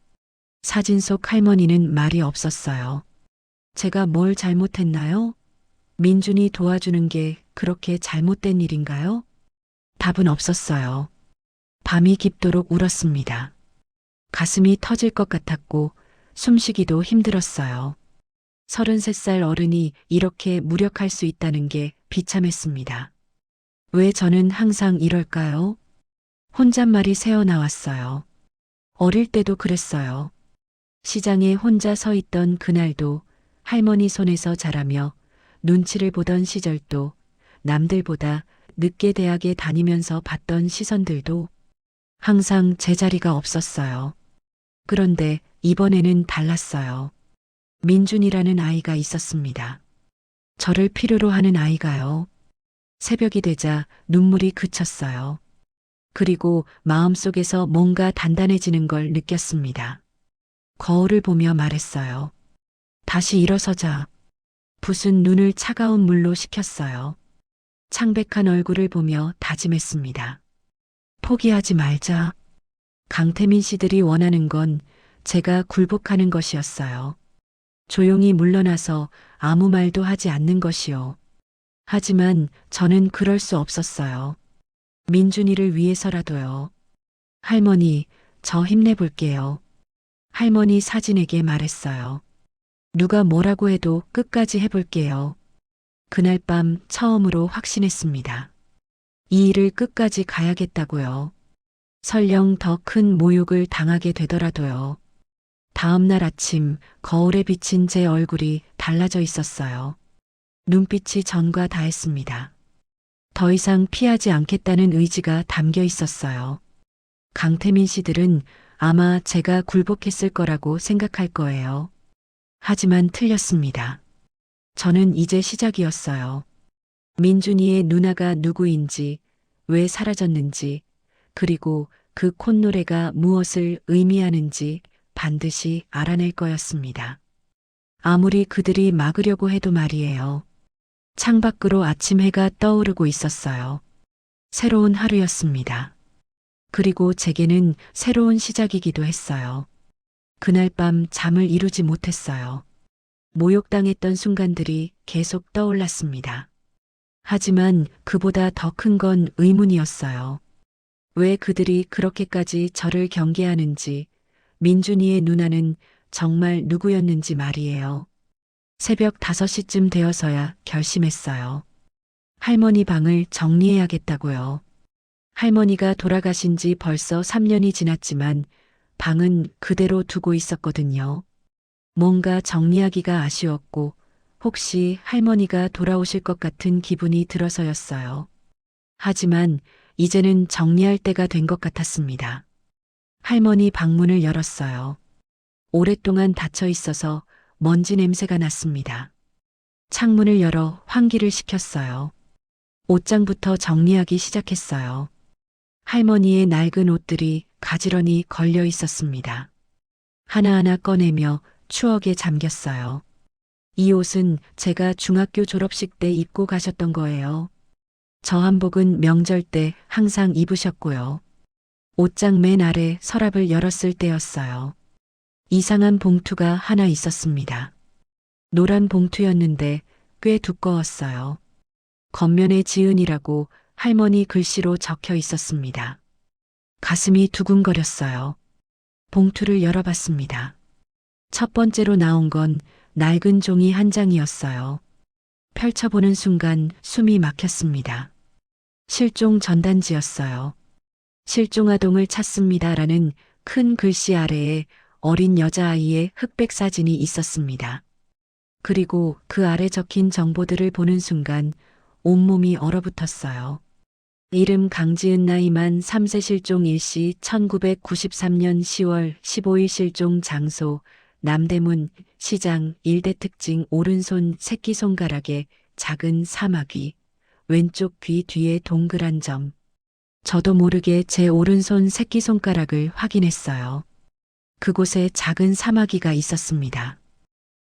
S1: 사진 속 할머니는 말이 없었어요. 제가 뭘 잘못했나요? 민준이 도와주는 게 그렇게 잘못된 일인가요? 답은 없었어요. 밤이 깊도록 울었습니다. 가슴이 터질 것 같았고 숨쉬기도 힘들었어요. 33살 어른이 이렇게 무력할 수 있다는 게 비참했습니다. 왜 저는 항상 이럴까요? 혼잣말이 새어나왔어요. 어릴 때도 그랬어요. 시장에 혼자 서 있던 그날도 할머니 손에서 자라며 눈치를 보던 시절도, 남들보다 늦게 대학에 다니면서 봤던 시선들도 항상 제자리가 없었어요. 그런데 이번에는 달랐어요. 민준이라는 아이가 있었습니다. 저를 필요로 하는 아이가요. 새벽이 되자 눈물이 그쳤어요. 그리고 마음속에서 뭔가 단단해지는 걸 느꼈습니다. 거울을 보며 말했어요. 다시 일어서자. 붓은 눈을 차가운 물로 식혔어요. 창백한 얼굴을 보며 다짐했습니다. 포기하지 말자. 강태민 씨들이 원하는 건 제가 굴복하는 것이었어요. 조용히 물러나서 아무 말도 하지 않는 것이요. 하지만 저는 그럴 수 없었어요. 민준이를 위해서라도요. 할머니, 저 힘내볼게요. 할머니 사진에게 말했어요. 누가 뭐라고 해도 끝까지 해볼게요. 그날 밤 처음으로 확신했습니다. 이 일을 끝까지 가야겠다고요. 설령 더 큰 모욕을 당하게 되더라도요. 다음 날 아침 거울에 비친 제 얼굴이 달라져 있었어요. 눈빛이 전과 다했습니다. 더 이상 피하지 않겠다는 의지가 담겨 있었어요. 강태민 씨들은 아마 제가 굴복했을 거라고 생각할 거예요. 하지만 틀렸습니다. 저는 이제 시작이었어요. 민준이의 누나가 누구인지, 왜 사라졌는지, 그리고 그 콧노래가 무엇을 의미하는지 반드시 알아낼 거였습니다. 아무리 그들이 막으려고 해도 말이에요. 창밖으로 아침 해가 떠오르고 있었어요. 새로운 하루였습니다. 그리고 제게는 새로운 시작이기도 했어요. 그날 밤 잠을 이루지 못했어요. 모욕당했던 순간들이 계속 떠올랐습니다. 하지만 그보다 더 큰 건 의문이었어요. 왜 그들이 그렇게까지 저를 경계하는지, 민준이의 누나는 정말 누구였는지 말이에요. 새벽 5시쯤 되어서야 결심했어요. 할머니 방을 정리해야겠다고요. 할머니가 돌아가신 지 벌써 3년이 지났지만 방은 그대로 두고 있었거든요. 뭔가 정리하기가 아쉬웠고 혹시 할머니가 돌아오실 것 같은 기분이 들어서였어요. 하지만 이제는 정리할 때가 된 것 같았습니다. 할머니 방문을 열었어요. 오랫동안 닫혀 있어서 먼지 냄새가 났습니다. 창문을 열어 환기를 시켰어요. 옷장부터 정리하기 시작했어요. 할머니의 낡은 옷들이 가지런히 걸려 있었습니다. 하나하나 꺼내며 추억에 잠겼어요. 이 옷은 제가 중학교 졸업식 때 입고 가셨던 거예요. 저 한복은 명절 때 항상 입으셨고요. 옷장 맨 아래 서랍을 열었을 때였어요. 이상한 봉투가 하나 있었습니다. 노란 봉투였는데 꽤 두꺼웠어요. 겉면에 지은이라고 할머니 글씨로 적혀 있었습니다. 가슴이 두근거렸어요. 봉투를 열어봤습니다. 첫 번째로 나온 건 낡은 종이 한 장이었어요. 펼쳐보는 순간 숨이 막혔습니다. 실종 전단지였어요. 실종 아동을 찾습니다라는 큰 글씨 아래에 어린 여자아이의 흑백 사진이 있었습니다. 그리고 그 아래 적힌 정보들을 보는 순간 온몸이 얼어붙었어요. 이름 강지은 나이 만 3세 실종 일시 1993년 10월 15일 실종 장소 남대문 시장 일대 특징 오른손 새끼손가락에 작은 사마귀 왼쪽 귀 뒤에 동그란 점. 저도 모르게 제 오른손 새끼손가락을 확인했어요. 그곳에 작은 사마귀가 있었습니다.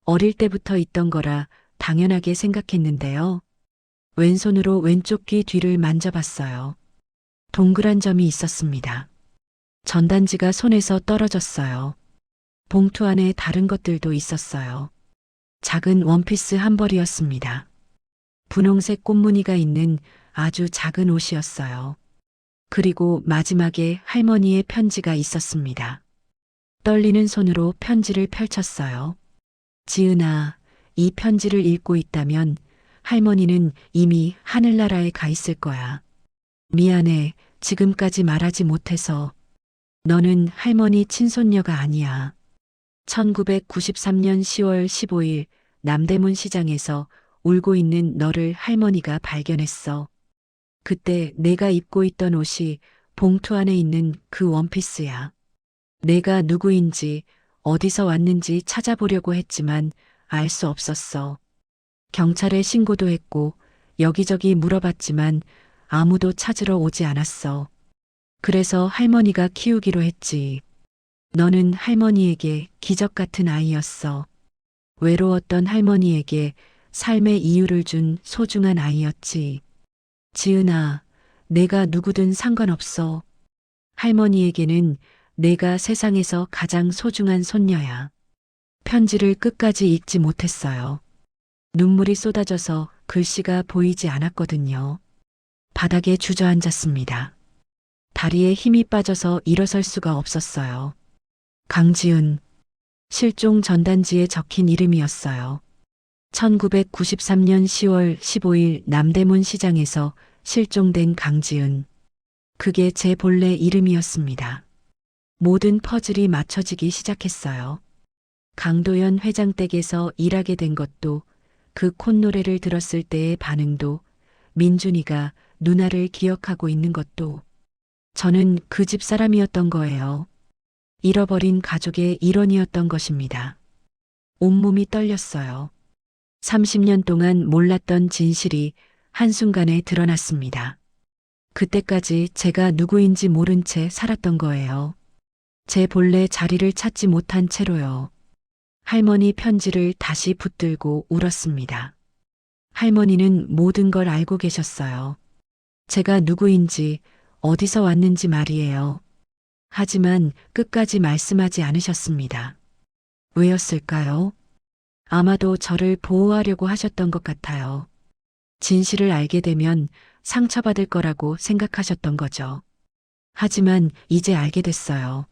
S1: 어릴 때부터 있던 거라 당연하게 생각했는데요. 왼손으로 왼쪽 귀 뒤를 만져봤어요. 동그란 점이 있었습니다. 전단지가 손에서 떨어졌어요. 봉투 안에 다른 것들도 있었어요. 작은 원피스 한 벌이었습니다. 분홍색 꽃무늬가 있는 아주 작은 옷이었어요. 그리고 마지막에 할머니의 편지가 있었습니다. 떨리는 손으로 편지를 펼쳤어요. 지은아, 이 편지를 읽고 있다면 할머니는 이미 하늘나라에 가 있을 거야. 미안해, 지금까지 말하지 못해서. 너는 할머니 친손녀가 아니야. 1993년 10월 15일 남대문 시장에서 울고 있는 너를 할머니가 발견했어. 그때 내가 입고 있던 옷이 봉투 안에 있는 그 원피스야. 내가 누구인지 어디서 왔는지 찾아보려고 했지만 알 수 없었어. 경찰에 신고도 했고 여기저기 물어봤지만 아무도 찾으러 오지 않았어. 그래서 할머니가 키우기로 했지. 너는 할머니에게 기적 같은 아이였어. 외로웠던 할머니에게 삶의 이유를 준 소중한 아이였지. 지은아, 내가 누구든 상관없어. 할머니에게는 내가 세상에서 가장 소중한 손녀야. 편지를 끝까지 읽지 못했어요. 눈물이 쏟아져서 글씨가 보이지 않았거든요. 바닥에 주저앉았습니다. 다리에 힘이 빠져서 일어설 수가 없었어요. 강지은, 실종 전단지에 적힌 이름이었어요. 1993년 10월 15일 남대문 시장에서 실종된 강지은. 그게 제 본래 이름이었습니다. 모든 퍼즐이 맞춰지기 시작했어요. 강도연 회장 댁에서 일하게 된 것도, 그 콧노래를 들었을 때의 반응도, 민준이가 누나를 기억하고 있는 것도, 저는 그 집 사람이었던 거예요. 잃어버린 가족의 일원이었던 것입니다. 온몸이 떨렸어요. 30년 동안 몰랐던 진실이 한순간에 드러났습니다. 그때까지 제가 누구인지 모른 채 살았던 거예요. 제 본래 자리를 찾지 못한 채로요. 할머니 편지를 다시 붙들고 울었습니다. 할머니는 모든 걸 알고 계셨어요. 제가 누구인지, 어디서 왔는지 말이에요. 하지만 끝까지 말씀하지 않으셨습니다. 왜였을까요? 아마도 저를 보호하려고 하셨던 것 같아요. 진실을 알게 되면 상처받을 거라고 생각하셨던 거죠. 하지만 이제 알게 됐어요.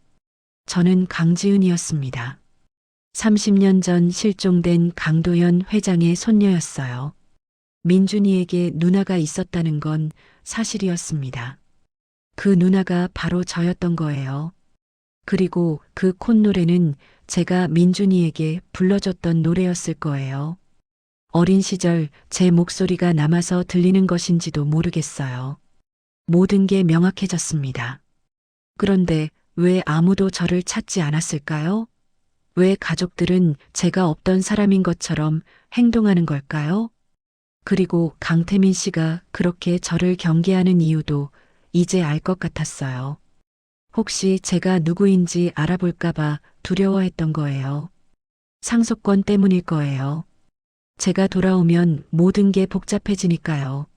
S1: 저는 강지은이었습니다. 30년 전 실종된 강도연 회장의 손녀였어요. 민준이에게 누나가 있었다는 건 사실이었습니다. 그 누나가 바로 저였던 거예요. 그리고 그 콧노래는 제가 민준이에게 불러줬던 노래였을 거예요. 어린 시절 제 목소리가 남아서 들리는 것인지도 모르겠어요. 모든 게 명확해졌습니다. 그런데 왜 아무도 저를 찾지 않았을까요? 왜 가족들은 제가 없던 사람인 것처럼 행동하는 걸까요? 그리고 강태민 씨가 그렇게 저를 경계하는 이유도 이제 알 것 같았어요. 혹시 제가 누구인지 알아볼까봐 두려워했던 거예요. 상속권 때문일 거예요. 제가 돌아오면 모든 게 복잡해지니까요.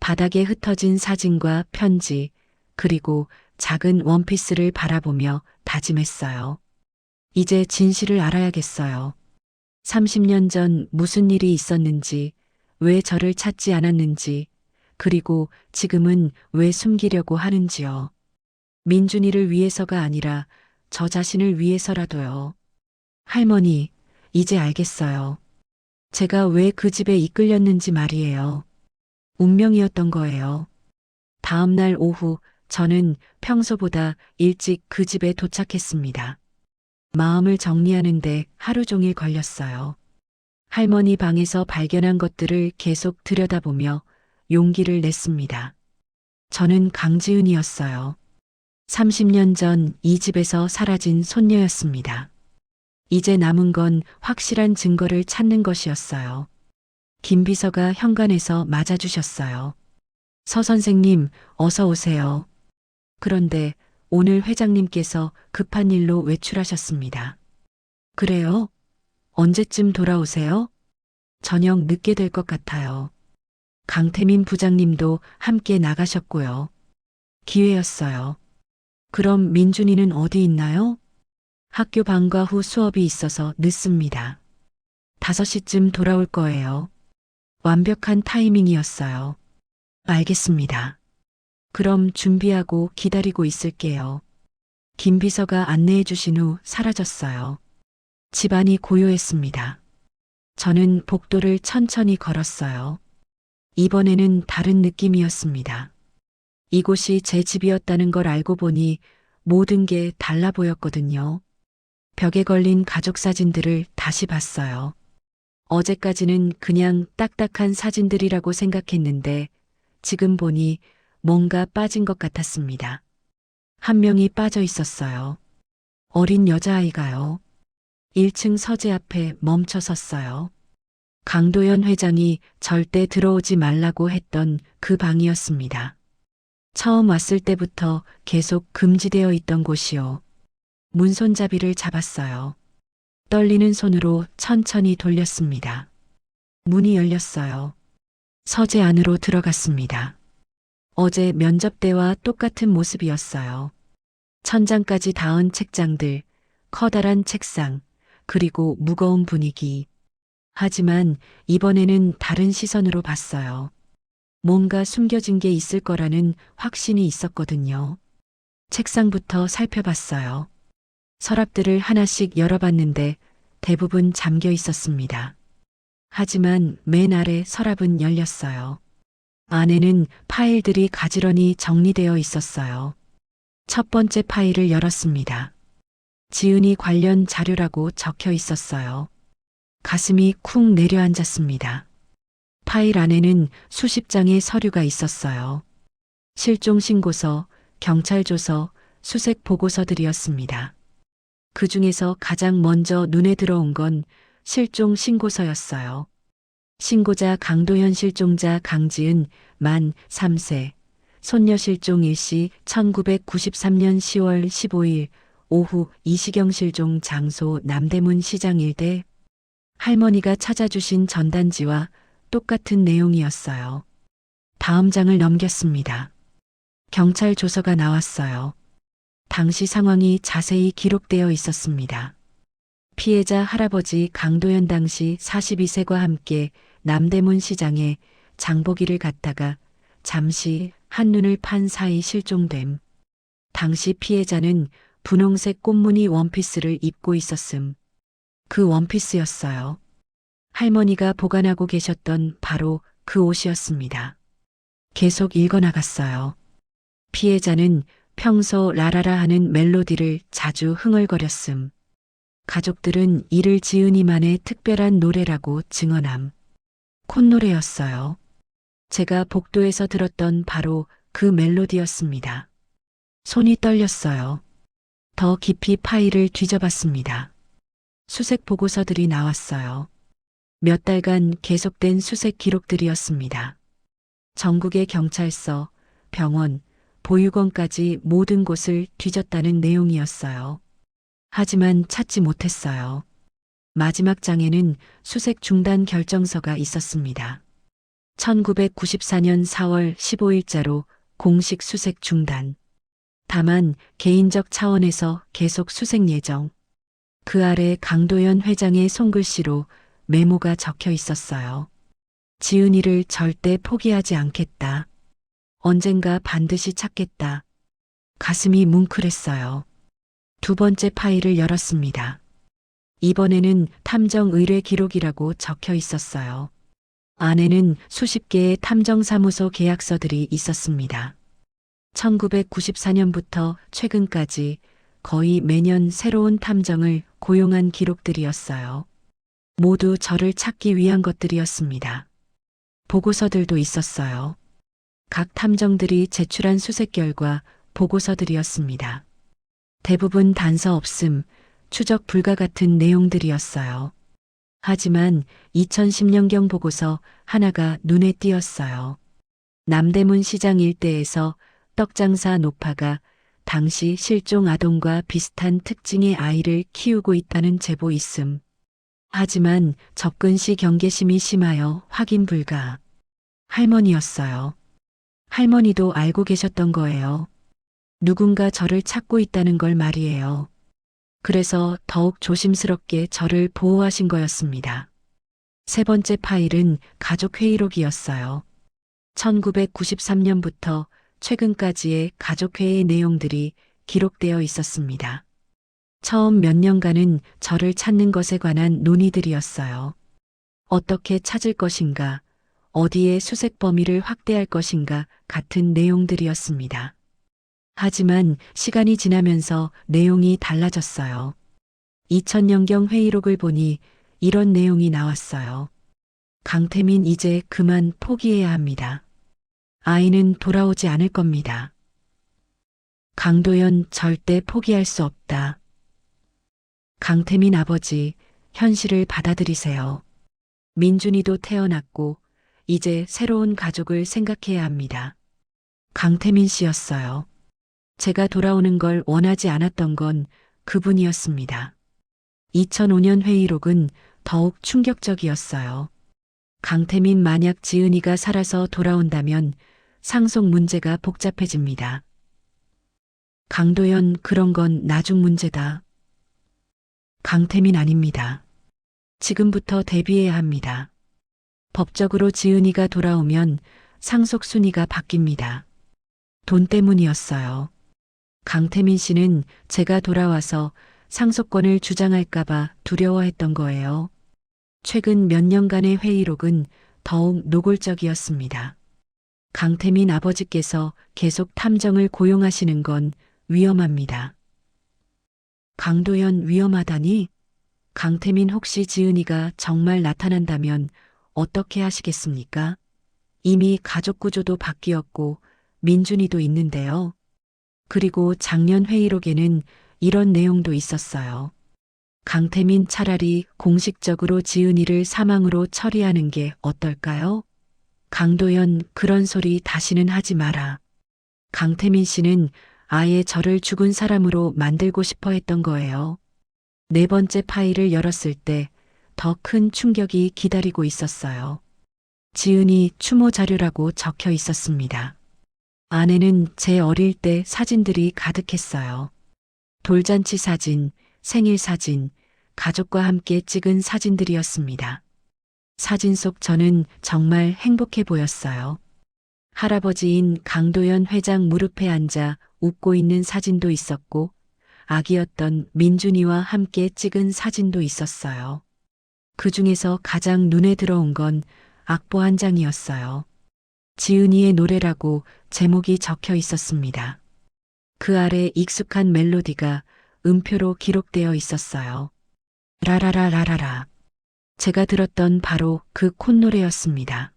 S1: 바닥에 흩어진 사진과 편지, 그리고 작은 원피스를 바라보며 다짐했어요. 이제 진실을 알아야겠어요. 30년 전 무슨 일이 있었는지, 왜 저를 찾지 않았는지, 그리고 지금은 왜 숨기려고 하는지요. 민준이를 위해서가 아니라 저 자신을 위해서라도요. 할머니, 이제 알겠어요. 제가 왜 그 집에 이끌렸는지 말이에요. 운명이었던 거예요. 다음 날 오후 저는 평소보다 일찍 그 집에 도착했습니다. 마음을 정리하는데 하루 종일 걸렸어요. 할머니 방에서 발견한 것들을 계속 들여다보며 용기를 냈습니다. 저는 강지은이었어요. 30년 전 이 집에서 사라진 손녀였습니다. 이제 남은 건 확실한 증거를 찾는 것이었어요. 김 비서가 현관에서 맞아주셨어요. 서 선생님, 어서 오세요. 그런데 오늘 회장님께서 급한 일로 외출하셨습니다. 그래요? 언제쯤 돌아오세요? 저녁 늦게 될 것 같아요. 강태민 부장님도 함께 나가셨고요. 기회였어요. 그럼 민준이는 어디 있나요? 학교 방과 후 수업이 있어서 늦습니다. 5시쯤 돌아올 거예요. 완벽한 타이밍이었어요. 알겠습니다. 그럼 준비하고 기다리고 있을게요. 김 비서가 안내해 주신 후 사라졌어요. 집안이 고요했습니다. 저는 복도를 천천히 걸었어요. 이번에는 다른 느낌이었습니다. 이곳이 제 집이었다는 걸 알고 보니 모든 게 달라 보였거든요. 벽에 걸린 가족 사진들을 다시 봤어요. 어제까지는 그냥 딱딱한 사진들이라고 생각했는데 지금 보니 뭔가 빠진 것 같았습니다. 한 명이 빠져 있었어요. 어린 여자아이가요. 1층 서재 앞에 멈춰 섰어요. 강도연 회장이 절대 들어오지 말라고 했던 그 방이었습니다. 처음 왔을 때부터 계속 금지되어 있던 곳이요. 문 손잡이를 잡았어요. 떨리는 손으로 천천히 돌렸습니다. 문이 열렸어요. 서재 안으로 들어갔습니다. 어제 면접 때와 똑같은 모습이었어요. 천장까지 닿은 책장들, 커다란 책상, 그리고 무거운 분위기. 하지만 이번에는 다른 시선으로 봤어요. 뭔가 숨겨진 게 있을 거라는 확신이 있었거든요. 책상부터 살펴봤어요. 서랍들을 하나씩 열어봤는데 대부분 잠겨 있었습니다. 하지만 맨 아래 서랍은 열렸어요. 안에는 파일들이 가지런히 정리되어 있었어요. 첫 번째 파일을 열었습니다. 지은이 관련 자료라고 적혀 있었어요. 가슴이 쿵 내려앉았습니다. 파일 안에는 수십 장의 서류가 있었어요. 실종 신고서, 경찰 조서, 수색 보고서들이었습니다. 그 중에서 가장 먼저 눈에 들어온 건 실종 신고서였어요. 신고자 강도현, 실종자 강지은 만 3세, 손녀 실종 일시 1993년 10월 15일 오후 이시경 실종 장소 남대문 시장 일대. 할머니가 찾아주신 전단지와 똑같은 내용이었어요. 다음 장을 넘겼습니다. 경찰 조서가 나왔어요. 당시 상황이 자세히 기록되어 있었습니다. 피해자 할아버지 강도현 당시 42세과 함께 남대문 시장에 장보기를 갔다가 잠시 한눈을 판 사이 실종됨. 당시 피해자는 분홍색 꽃무늬 원피스를 입고 있었음. 그 원피스였어요. 할머니가 보관하고 계셨던 바로 그 옷이었습니다. 계속 읽어나갔어요. 피해자는 평소 라라라 하는 멜로디를 자주 흥얼거렸음. 가족들은 이를 지은이만의 특별한 노래라고 증언함. 콧노래였어요. 제가 복도에서 들었던 바로 그 멜로디였습니다. 손이 떨렸어요. 더 깊이 파일을 뒤져봤습니다. 수색 보고서들이 나왔어요. 몇 달간 계속된 수색 기록들이었습니다. 전국의 경찰서, 병원, 보육원까지 모든 곳을 뒤졌다는 내용이었어요. 하지만 찾지 못했어요. 마지막 장에는 수색 중단 결정서가 있었습니다. 1994년 4월 15일자로 공식 수색 중단. 다만 개인적 차원에서 계속 수색 예정. 그 아래 강도연 회장의 손글씨로 메모가 적혀 있었어요. 지은이를 절대 포기하지 않겠다. 언젠가 반드시 찾겠다. 가슴이 뭉클했어요. 두 번째 파일을 열었습니다. 이번에는 탐정 의뢰 기록이라고 적혀 있었어요. 안에는 수십 개의 탐정사무소 계약서들이 있었습니다. 1994년부터 최근까지 거의 매년 새로운 탐정을 고용한 기록들이었어요. 모두 저를 찾기 위한 것들이었습니다. 보고서들도 있었어요. 각 탐정들이 제출한 수색 결과 보고서들이었습니다. 대부분 단서 없음, 추적 불가 같은 내용들이었어요. 하지만 2010년경 보고서 하나가 눈에 띄었어요. 남대문 시장 일대에서 떡장사 노파가 당시 실종 아동과 비슷한 특징의 아이를 키우고 있다는 제보 있음. 하지만 접근 시 경계심이 심하여 확인 불가. 할머니였어요. 할머니도 알고 계셨던 거예요. 누군가 저를 찾고 있다는 걸 말이에요. 그래서 더욱 조심스럽게 저를 보호하신 거였습니다. 세 번째 파일은 가족회의록이었어요. 1993년부터 최근까지의 가족회의 내용들이 기록되어 있었습니다. 처음 몇 년간은 저를 찾는 것에 관한 논의들이었어요. 어떻게 찾을 것인가, 어디에 수색 범위를 확대할 것인가 같은 내용들이었습니다. 하지만 시간이 지나면서 내용이 달라졌어요. 2000년경 회의록을 보니 이런 내용이 나왔어요. 강태민 이제 그만 포기해야 합니다. 아이는 돌아오지 않을 겁니다. 강도연 절대 포기할 수 없다. 강태민 아버지, 현실을 받아들이세요. 민준이도 태어났고 이제 새로운 가족을 생각해야 합니다. 강태민 씨였어요. 제가 돌아오는 걸 원하지 않았던 건 그분이었습니다. 2005년 회의록은 더욱 충격적이었어요. 강태민 만약 지은이가 살아서 돌아온다면 상속 문제가 복잡해집니다. 강도연 그런 건 나중 문제다. 강태민 아닙니다. 지금부터 대비해야 합니다. 법적으로 지은이가 돌아오면 상속 순위가 바뀝니다. 돈 때문이었어요. 강태민 씨는 제가 돌아와서 상속권을 주장할까봐 두려워했던 거예요. 최근 몇 년간의 회의록은 더욱 노골적이었습니다. 강태민 아버지께서 계속 탐정을 고용하시는 건 위험합니다. 강도연 위험하다니? 강태민 혹시 지은이가 정말 나타난다면 어떻게 하시겠습니까? 이미 가족 구조도 바뀌었고 민준이도 있는데요. 그리고 작년 회의록에는 이런 내용도 있었어요. 강태민 차라리 공식적으로 지은이를 사망으로 처리하는 게 어떨까요? 강도연 그런 소리 다시는 하지 마라. 강태민 씨는 아예 저를 죽은 사람으로 만들고 싶어 했던 거예요. 네 번째 파일을 열었을 때 더 큰 충격이 기다리고 있었어요. 지은이 추모 자료라고 적혀 있었습니다. 안에는 제 어릴 때 사진들이 가득했어요. 돌잔치 사진, 생일 사진, 가족과 함께 찍은 사진들이었습니다. 사진 속 저는 정말 행복해 보였어요. 할아버지인 강도연 회장 무릎에 앉아 웃고 있는 사진도 있었고, 아기였던 민준이와 함께 찍은 사진도 있었어요. 그 중에서 가장 눈에 들어온 건 악보 한 장이었어요. 지은이의 노래라고 제목이 적혀 있었습니다. 그 아래 익숙한 멜로디가 음표로 기록되어 있었어요. 라라라라라라. 제가 들었던 바로 그 콧노래였습니다.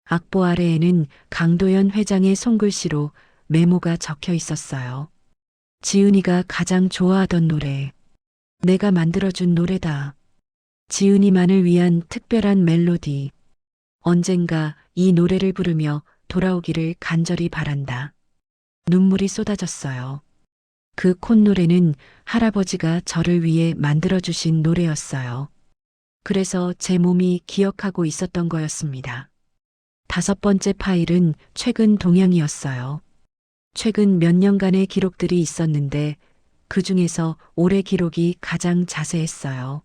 S1: 악보 아래에는 강도연 회장의 손글씨로 메모가 적혀 있었어요. 지은이가 가장 좋아하던 노래. 내가 만들어준 노래다. 지은이만을 위한 특별한 멜로디. 언젠가 이 노래를 부르며 돌아오기를 간절히 바란다. 눈물이 쏟아졌어요. 그 콧노래는 할아버지가 저를 위해 만들어주신 노래였어요. 그래서 제 몸이 기억하고 있었던 거였습니다. 다섯 번째 파일은 최근 동향이었어요. 최근 몇 년간의 기록들이 있었는데 그 중에서 올해 기록이 가장 자세했어요.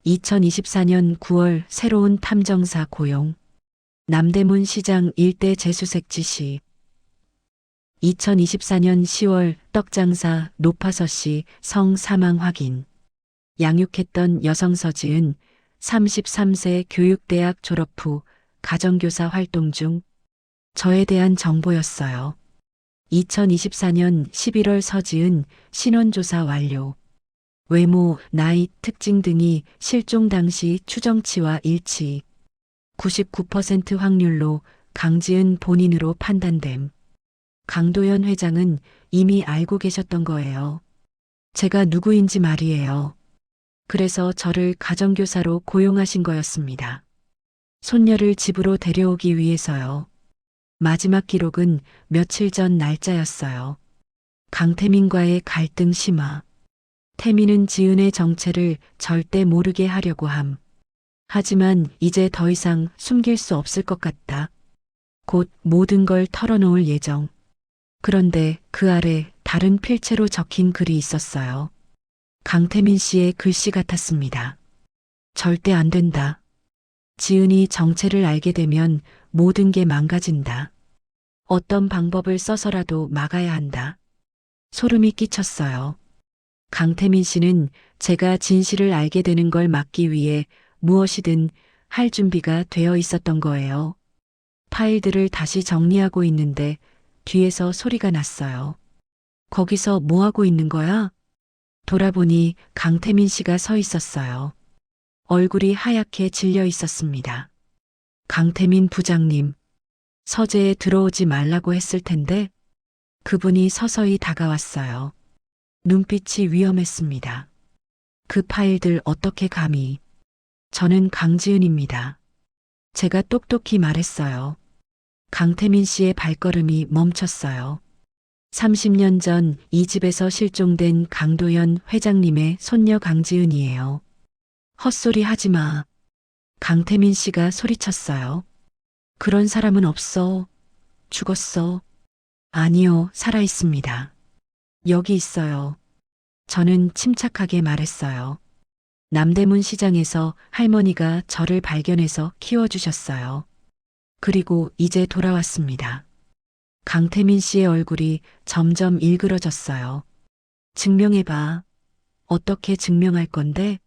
S1: 2024년 9월 새로운 탐정사 고용. 남대문 시장 일대 재수색 지시. 2024년 10월 떡장사 노파서 씨 성 사망 확인. 양육했던 여성 서지은 33세 교육대학 졸업 후 가정교사 활동 중. 저에 대한 정보였어요. 2024년 11월 서지은 신원조사 완료. 외모, 나이, 특징 등이 실종 당시 추정치와 일치. 99% 확률로 강지은 본인으로 판단됨. 강도연 회장은 이미 알고 계셨던 거예요. 제가 누구인지 말이에요. 그래서 저를 가정교사로 고용하신 거였습니다. 손녀를 집으로 데려오기 위해서요. 마지막 기록은 며칠 전 날짜였어요. 강태민과의 갈등 심화. 태민은 지은의 정체를 절대 모르게 하려고 함. 하지만 이제 더 이상 숨길 수 없을 것 같다. 곧 모든 걸 털어놓을 예정. 그런데 그 아래 다른 필체로 적힌 글이 있었어요. 강태민 씨의 글씨 같았습니다. 절대 안 된다. 지은이 정체를 알게 되면 모든 게 망가진다. 어떤 방법을 써서라도 막아야 한다. 소름이 끼쳤어요. 강태민 씨는 제가 진실을 알게 되는 걸 막기 위해 무엇이든 할 준비가 되어 있었던 거예요. 파일들을 다시 정리하고 있는데 뒤에서 소리가 났어요. 거기서 뭐 하고 있는 거야? 돌아보니 강태민 씨가 서 있었어요. 얼굴이 하얗게 질려 있었습니다. 강태민 부장님, 서재에 들어오지 말라고 했을 텐데 그분이 서서히 다가왔어요. 눈빛이 위험했습니다. 그 파일들 어떻게 감히. 저는 강지은입니다. 제가 똑똑히 말했어요. 강태민 씨의 발걸음이 멈췄어요. 30년 전 이 집에서 실종된 강도연 회장님의 손녀 강지은이에요. 헛소리 하지 마. 강태민 씨가 소리쳤어요. 그런 사람은 없어. 죽었어. 아니요, 살아 있습니다. 여기 있어요. 저는 침착하게 말했어요. 남대문 시장에서 할머니가 저를 발견해서 키워주셨어요. 그리고 이제 돌아왔습니다. 강태민 씨의 얼굴이 점점 일그러졌어요. 증명해봐. 어떻게 증명할 건데?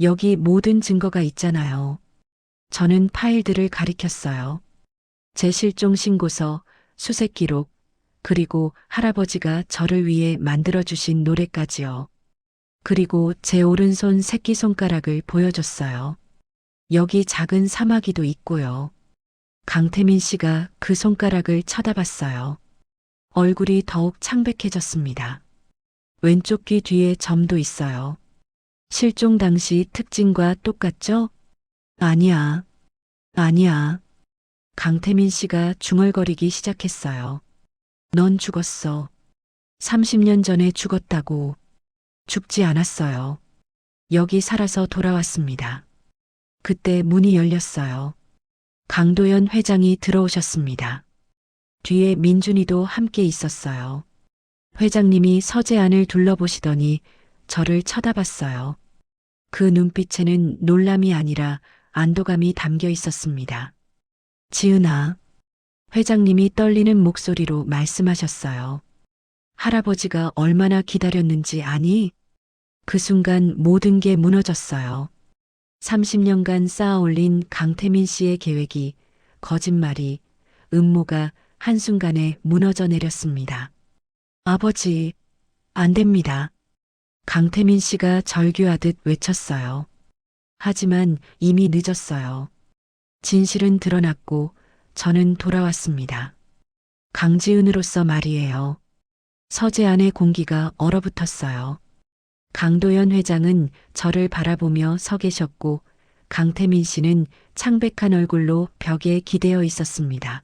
S1: 여기 모든 증거가 있잖아요. 저는 파일들을 가리켰어요. 제 실종 신고서, 수색 기록, 그리고 할아버지가 저를 위해 만들어주신 노래까지요. 그리고 제 오른손 새끼손가락을 보여줬어요. 여기 작은 사마귀도 있고요. 강태민 씨가 그 손가락을 쳐다봤어요. 얼굴이 더욱 창백해졌습니다. 왼쪽 귀 뒤에 점도 있어요. 실종 당시 특징과 똑같죠? 아니야. 아니야. 강태민 씨가 중얼거리기 시작했어요. 넌 죽었어. 30년 전에 죽었다고. 죽지 않았어요. 여기 살아서 돌아왔습니다. 그때 문이 열렸어요. 강도연 회장이 들어오셨습니다. 뒤에 민준이도 함께 있었어요. 회장님이 서재 안을 둘러보시더니 저를 쳐다봤어요. 그 눈빛에는 놀람이 아니라 안도감이 담겨 있었습니다. 지은아, 회장님이 떨리는 목소리로 말씀하셨어요. 할아버지가 얼마나 기다렸는지 아니? 그 순간 모든 게 무너졌어요. 30년간 쌓아올린 강태민 씨의 계획이, 거짓말이, 음모가 한순간에 무너져 내렸습니다. 아버지, 안 됩니다. 강태민 씨가 절규하듯 외쳤어요. 하지만 이미 늦었어요. 진실은 드러났고 저는 돌아왔습니다. 강지은으로서 말이에요. 서재 안의 공기가 얼어붙었어요. 강도연 회장은 저를 바라보며 서 계셨고 강태민 씨는 창백한 얼굴로 벽에 기대어 있었습니다.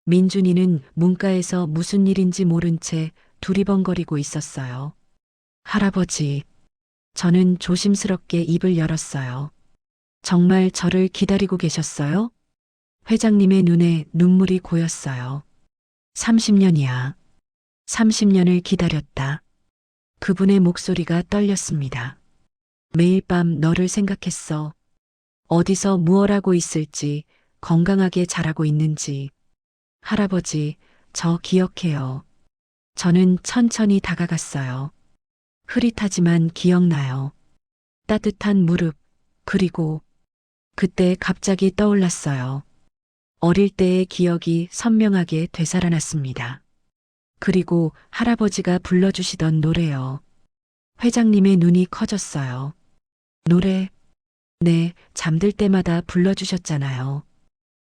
S1: 민준이는 문가에서 무슨 일인지 모른 채 두리번거리고 있었어요. 할아버지, 저는 조심스럽게 입을 열었어요. 정말 저를 기다리고 계셨어요? 회장님의 눈에 눈물이 고였어요. 30년이야. 30년을 기다렸다. 그분의 목소리가 떨렸습니다. 매일 밤 너를 생각했어. 어디서 무얼 하고 있을지, 건강하게 자라고 있는지. 할아버지, 저 기억해요. 저는 천천히 다가갔어요. 흐릿하지만 기억나요. 따뜻한 무릎, 그리고 그때 갑자기 떠올랐어요. 어릴 때의 기억이 선명하게 되살아났습니다. 그리고 할아버지가 불러주시던 노래요. 회장님의 눈이 커졌어요. 노래, 네, 잠들 때마다 불러주셨잖아요.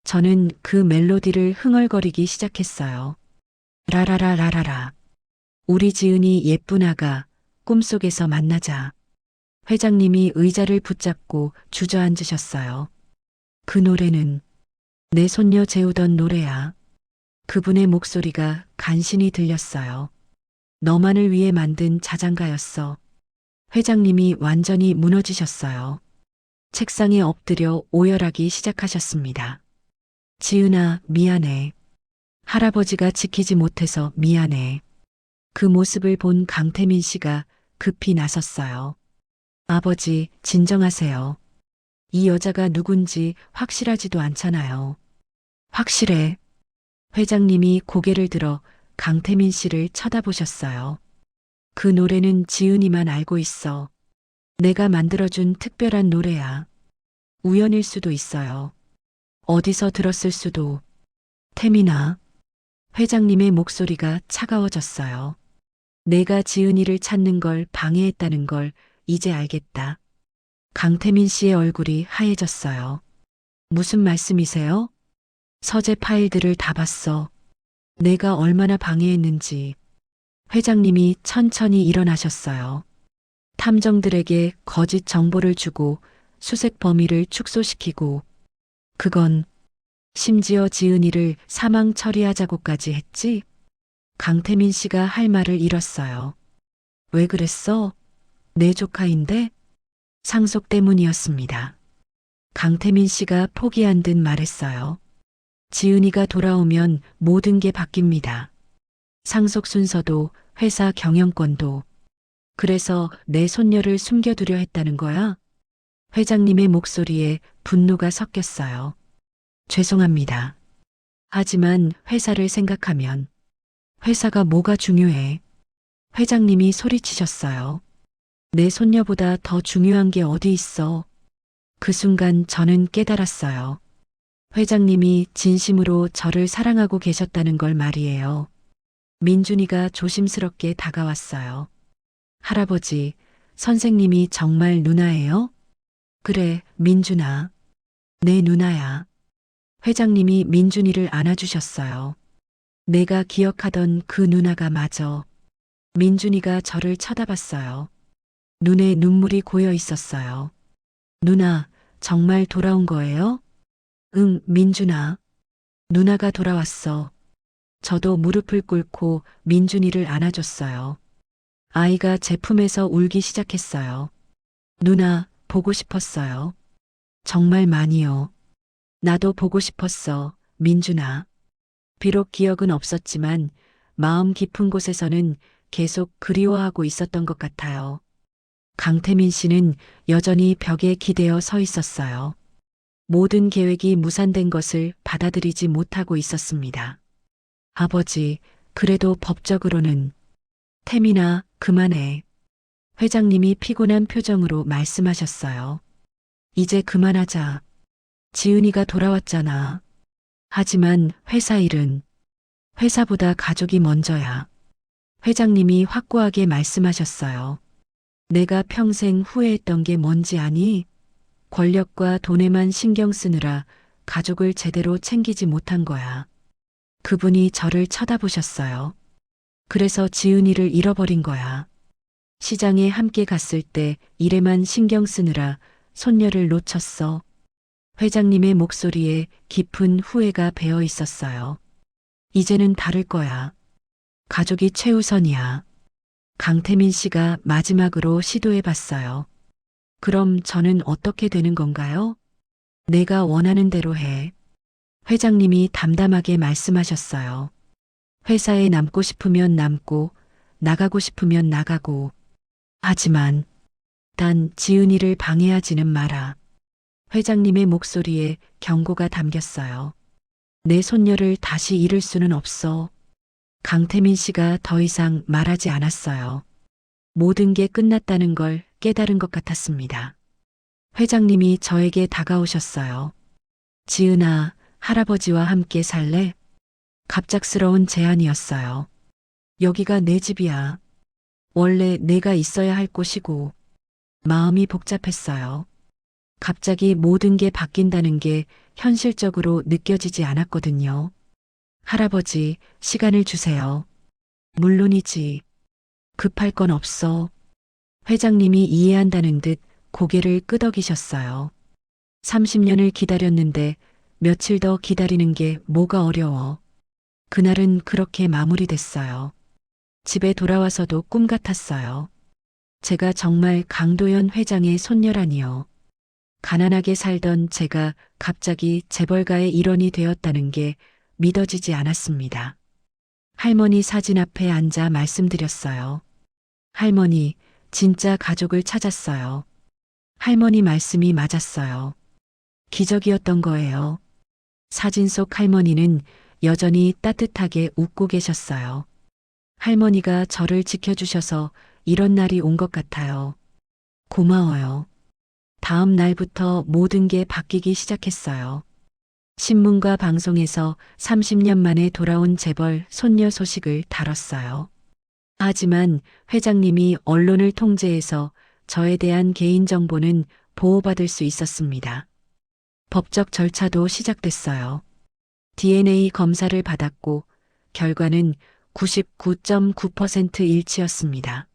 S1: 저는 그 멜로디를 흥얼거리기 시작했어요. 라라라라라라. 우리 지은이 예쁜 아가, 꿈속에서 만나자. 회장님이 의자를 붙잡고 주저앉으셨어요. 그 노래는 내 손녀 재우던 노래야. 그분의 목소리가 간신히 들렸어요. 너만을 위해 만든 자장가였어. 회장님이 완전히 무너지셨어요. 책상에 엎드려 오열하기 시작하셨습니다. 지은아, 미안해. 할아버지가 지키지 못해서 미안해. 그 모습을 본 강태민 씨가 급히 나섰어요. 아버지, 진정하세요. 이 여자가 누군지 확실하지도 않잖아요. 확실해. 회장님이 고개를 들어 강태민 씨를 쳐다보셨어요. 그 노래는 지은이만 알고 있어. 내가 만들어준 특별한 노래야. 우연일 수도 있어요. 어디서 들었을 수도. 태민아. 회장님의 목소리가 차가워졌어요. 내가 지은이를 찾는 걸 방해했다는 걸 이제 알겠다. 강태민 씨의 얼굴이 하얘졌어요. 무슨 말씀이세요? 서재 파일들을 다 봤어. 내가 얼마나 방해했는지. 회장님이 천천히 일어나셨어요. 탐정들에게 거짓 정보를 주고 수색 범위를 축소시키고, 그건 심지어 지은이를 사망 처리하자고까지 했지? 강태민 씨가 할 말을 잃었어요. 왜 그랬어? 내 조카인데? 상속 때문이었습니다. 강태민 씨가 포기한 듯 말했어요. 지은이가 돌아오면 모든 게 바뀝니다. 상속 순서도 회사 경영권도. 그래서 내 손녀를 숨겨두려 했다는 거야? 회장님의 목소리에 분노가 섞였어요. 죄송합니다. 하지만 회사를 생각하면 회사가 뭐가 중요해? 회장님이 소리치셨어요. 내 손녀보다 더 중요한 게 어디 있어? 그 순간 저는 깨달았어요. 회장님이 진심으로 저를 사랑하고 계셨다는 걸 말이에요. 민준이가 조심스럽게 다가왔어요. 할아버지, 선생님이 정말 누나예요? 그래, 민준아. 내 누나야. 회장님이 민준이를 안아주셨어요. 내가 기억하던 그 누나가 맞아. 민준이가 저를 쳐다봤어요. 눈에 눈물이 고여 있었어요. 누나, 정말 돌아온 거예요? 응, 민준아. 누나가 돌아왔어. 저도 무릎을 꿇고 민준이를 안아줬어요. 아이가 제 품에서 울기 시작했어요. 누나, 보고 싶었어요. 정말 많이요. 나도 보고 싶었어, 민준아. 비록 기억은 없었지만 마음 깊은 곳에서는 계속 그리워하고 있었던 것 같아요. 강태민 씨는 여전히 벽에 기대어 서 있었어요. 모든 계획이 무산된 것을 받아들이지 못하고 있었습니다. 아버지, 그래도 법적으로는. 태민아, 그만해. 회장님이 피곤한 표정으로 말씀하셨어요. 이제 그만하자. 지은이가 돌아왔잖아. 하지만 회사 일은 회사보다 가족이 먼저야. 회장님이 확고하게 말씀하셨어요. 내가 평생 후회했던 게 뭔지 아니? 권력과 돈에만 신경 쓰느라 가족을 제대로 챙기지 못한 거야. 그분이 저를 쳐다보셨어요. 그래서 지은이를 잃어버린 거야. 시장에 함께 갔을 때 일에만 신경 쓰느라 손녀를 놓쳤어. 회장님의 목소리에 깊은 후회가 배어 있었어요. 이제는 다를 거야. 가족이 최우선이야. 강태민 씨가 마지막으로 시도해 봤어요. 그럼 저는 어떻게 되는 건가요? 내가 원하는 대로 해. 회장님이 담담하게 말씀하셨어요. 회사에 남고 싶으면 남고, 나가고 싶으면 나가고. 하지만, 단 지은이를 방해하지는 마라. 회장님의 목소리에 경고가 담겼어요. 내 손녀를 다시 잃을 수는 없어. 강태민 씨가 더 이상 말하지 않았어요. 모든 게 끝났다는 걸 깨달은 것 같았습니다. 회장님이 저에게 다가오셨어요. 지은아, 할아버지와 함께 살래? 갑작스러운 제안이었어요. 여기가 내 집이야. 원래 내가 있어야 할 곳이고. 마음이 복잡했어요. 갑자기 모든 게 바뀐다는 게 현실적으로 느껴지지 않았거든요. 할아버지, 시간을 주세요. 물론이지. 급할 건 없어. 회장님이 이해한다는 듯 고개를 끄덕이셨어요. 30년을 기다렸는데 며칠 더 기다리는 게 뭐가 어려워. 그날은 그렇게 마무리됐어요. 집에 돌아와서도 꿈 같았어요. 제가 정말 강도연 회장의 손녀라니요. 가난하게 살던 제가 갑자기 재벌가의 일원이 되었다는 게 믿어지지 않았습니다. 할머니 사진 앞에 앉아 말씀드렸어요. 할머니, 진짜 가족을 찾았어요. 할머니 말씀이 맞았어요. 기적이었던 거예요. 사진 속 할머니는 여전히 따뜻하게 웃고 계셨어요. 할머니가 저를 지켜주셔서 이런 날이 온 것 같아요. 고마워요. 다음 날부터 모든 게 바뀌기 시작했어요. 신문과 방송에서 30년 만에 돌아온 재벌 손녀 소식을 다뤘어요. 하지만 회장님이 언론을 통제해서 저에 대한 개인정보는 보호받을 수 있었습니다. 법적 절차도 시작됐어요. DNA 검사를 받았고 결과는 99.9% 일치였습니다.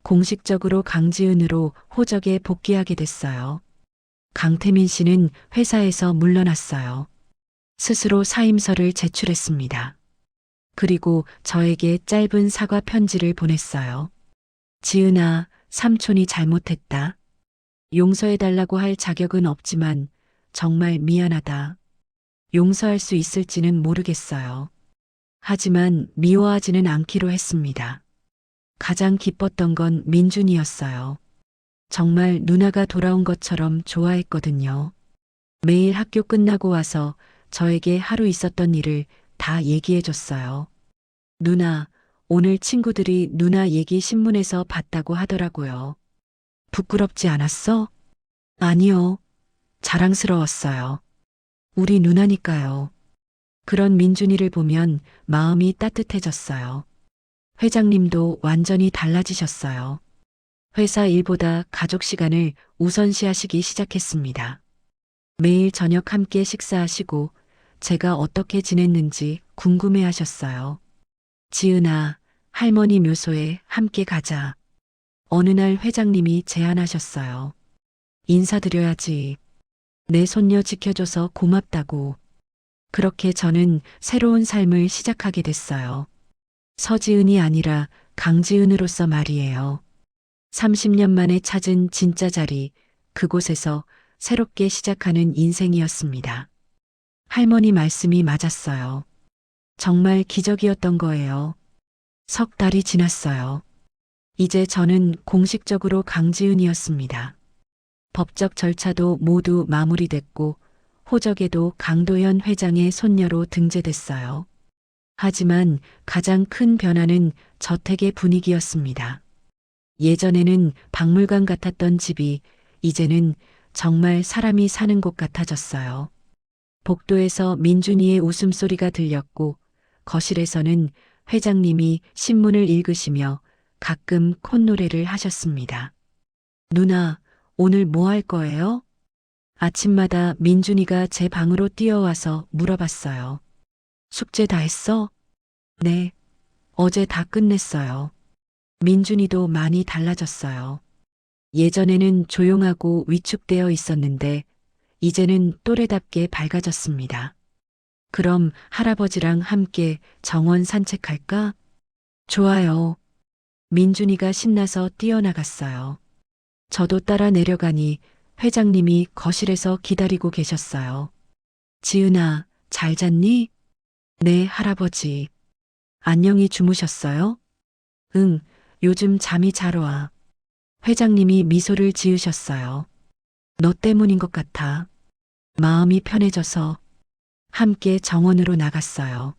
S1: 공식적으로 강지은으로 호적에 복귀하게 됐어요. 강태민 씨는 회사에서 물러났어요. 스스로 사임서를 제출했습니다. 그리고 저에게 짧은 사과 편지를 보냈어요. 지은아, 삼촌이 잘못했다. 용서해달라고 할 자격은 없지만 정말 미안하다. 용서할 수 있을지는 모르겠어요. 하지만 미워하지는 않기로 했습니다. 가장 기뻤던 건 민준이었어요. 정말 누나가 돌아온 것처럼 좋아했거든요. 매일 학교 끝나고 와서 저에게 하루 있었던 일을 다 얘기해줬어요. 누나, 오늘 친구들이 누나 얘기 신문에서 봤다고 하더라고요. 부끄럽지 않았어? 아니요. 자랑스러웠어요. 우리 누나니까요. 그런 민준이를 보면 마음이 따뜻해졌어요. 회장님도 완전히 달라지셨어요. 회사 일보다 가족 시간을 우선시하시기 시작했습니다. 매일 저녁 함께 식사하시고 제가 어떻게 지냈는지 궁금해 하셨어요. 지은아, 할머니 묘소에 함께 가자. 어느 날 회장님이 제안하셨어요. 인사드려야지. 내 손녀 지켜줘서 고맙다고. 그렇게 저는 새로운 삶을 시작하게 됐어요. 서지은이 아니라 강지은으로서 말이에요. 30년 만에 찾은 진짜 자리, 그곳에서 새롭게 시작하는 인생이었습니다. 할머니 말씀이 맞았어요. 정말 기적이었던 거예요. 석 달이 지났어요. 이제 저는 공식적으로 강지은이었습니다. 법적 절차도 모두 마무리됐고 호적에도 강도현 회장의 손녀로 등재됐어요. 하지만 가장 큰 변화는 저택의 분위기였습니다. 예전에는 박물관 같았던 집이 이제는 정말 사람이 사는 곳 같아졌어요. 복도에서 민준이의 웃음소리가 들렸고 거실에서는 회장님이 신문을 읽으시며 가끔 콧노래를 하셨습니다. 누나, 오늘 뭐 할 거예요? 아침마다 민준이가 제 방으로 뛰어와서 물어봤어요. 숙제 다 했어? 네. 어제 다 끝냈어요. 민준이도 많이 달라졌어요. 예전에는 조용하고 위축되어 있었는데 이제는 또래답게 밝아졌습니다. 그럼 할아버지랑 함께 정원 산책할까? 좋아요. 민준이가 신나서 뛰어나갔어요. 저도 따라 내려가니 회장님이 거실에서 기다리고 계셨어요. 지은아, 잘 잤니? 네, 할아버지. 안녕히 주무셨어요? 응, 요즘 잠이 잘 와. 회장님이 미소를 지으셨어요. 너 때문인 것 같아. 마음이 편해져서 함께 정원으로 나갔어요.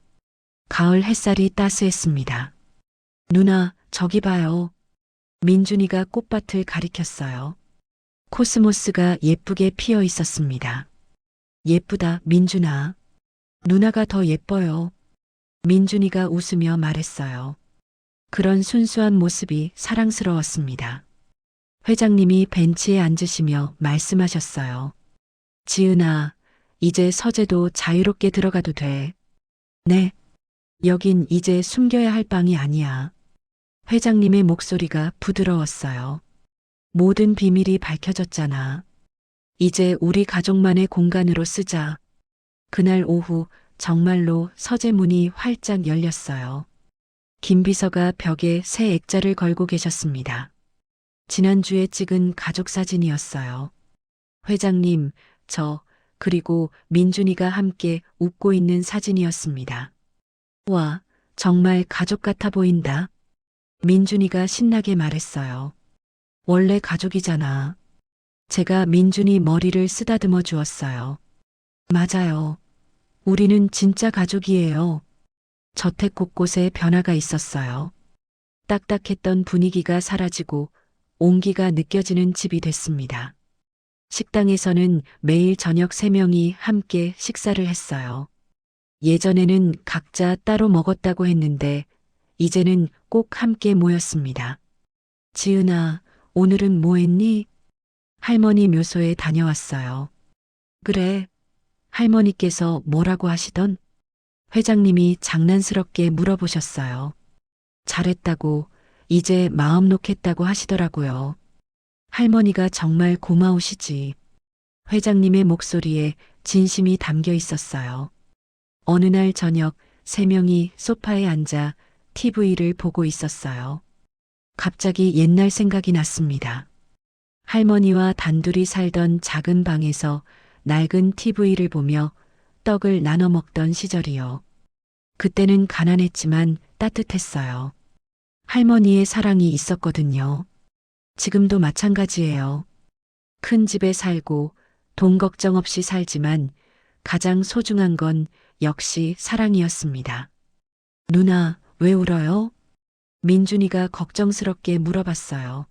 S1: 가을 햇살이 따스했습니다. 누나, 저기 봐요. 민준이가 꽃밭을 가리켰어요. 코스모스가 예쁘게 피어 있었습니다. 예쁘다, 민준아. 누나가 더 예뻐요. 민준이가 웃으며 말했어요. 그런 순수한 모습이 사랑스러웠습니다. 회장님이 벤치에 앉으시며 말씀하셨어요. 지은아, 이제 서재도 자유롭게 들어가도 돼. 네. 여긴 이제 숨겨야 할 방이 아니야. 회장님의 목소리가 부드러웠어요. 모든 비밀이 밝혀졌잖아. 이제 우리 가족만의 공간으로 쓰자. 그날 오후 정말로 서재 문이 활짝 열렸어요. 김 비서가 벽에 새 액자를 걸고 계셨습니다. 지난주에 찍은 가족 사진이었어요. 회장님, 그리고 민준이가 함께 웃고 있는 사진이었습니다. 와, 정말 가족 같아 보인다. 민준이가 신나게 말했어요. 원래 가족이잖아. 제가 민준이 머리를 쓰다듬어 주었어요. 맞아요. 우리는 진짜 가족이에요. 저택 곳곳에 변화가 있었어요. 딱딱했던 분위기가 사라지고 온기가 느껴지는 집이 됐습니다. 식당에서는 매일 저녁 3명이 함께 식사를 했어요. 예전에는 각자 따로 먹었다고 했는데 이제는 꼭 함께 모였습니다. 지은아, 오늘은 뭐 했니? 할머니 묘소에 다녀왔어요. 그래, 할머니께서 뭐라고 하시던? 회장님이 장난스럽게 물어보셨어요. 잘했다고, 이제 마음 놓겠다고 하시더라고요. 할머니가 정말 고마우시지. 회장님의 목소리에 진심이 담겨 있었어요. 어느 날 저녁 3명이 소파에 앉아 TV를 보고 있었어요. 갑자기 옛날 생각이 났습니다. 할머니와 단둘이 살던 작은 방에서 낡은 TV를 보며 떡을 나눠 먹던 시절이요. 그때는 가난했지만 따뜻했어요. 할머니의 사랑이 있었거든요. 지금도 마찬가지예요. 큰 집에 살고 돈 걱정 없이 살지만 가장 소중한 건 역시 사랑이었습니다. 누나, 왜 울어요? 민준이가 걱정스럽게 물어봤어요.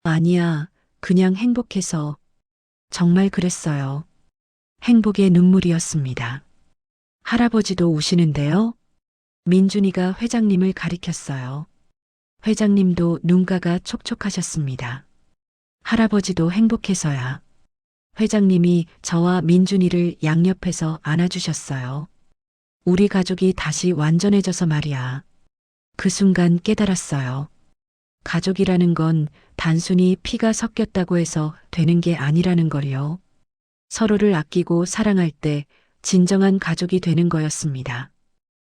S1: 아니야, 그냥 행복해서. 정말 그랬어요. 행복의 눈물이었습니다. 할아버지도 우시는데요? 민준이가 회장님을 가리켰어요. 회장님도 눈가가 촉촉하셨습니다. 할아버지도 행복해서야. 회장님이 저와 민준이를 양옆에서 안아주셨어요. 우리 가족이 다시 완전해져서 말이야. 그 순간 깨달았어요. 가족이라는 건 단순히 피가 섞였다고 해서 되는 게 아니라는 걸요. 서로를 아끼고 사랑할 때 진정한 가족이 되는 거였습니다.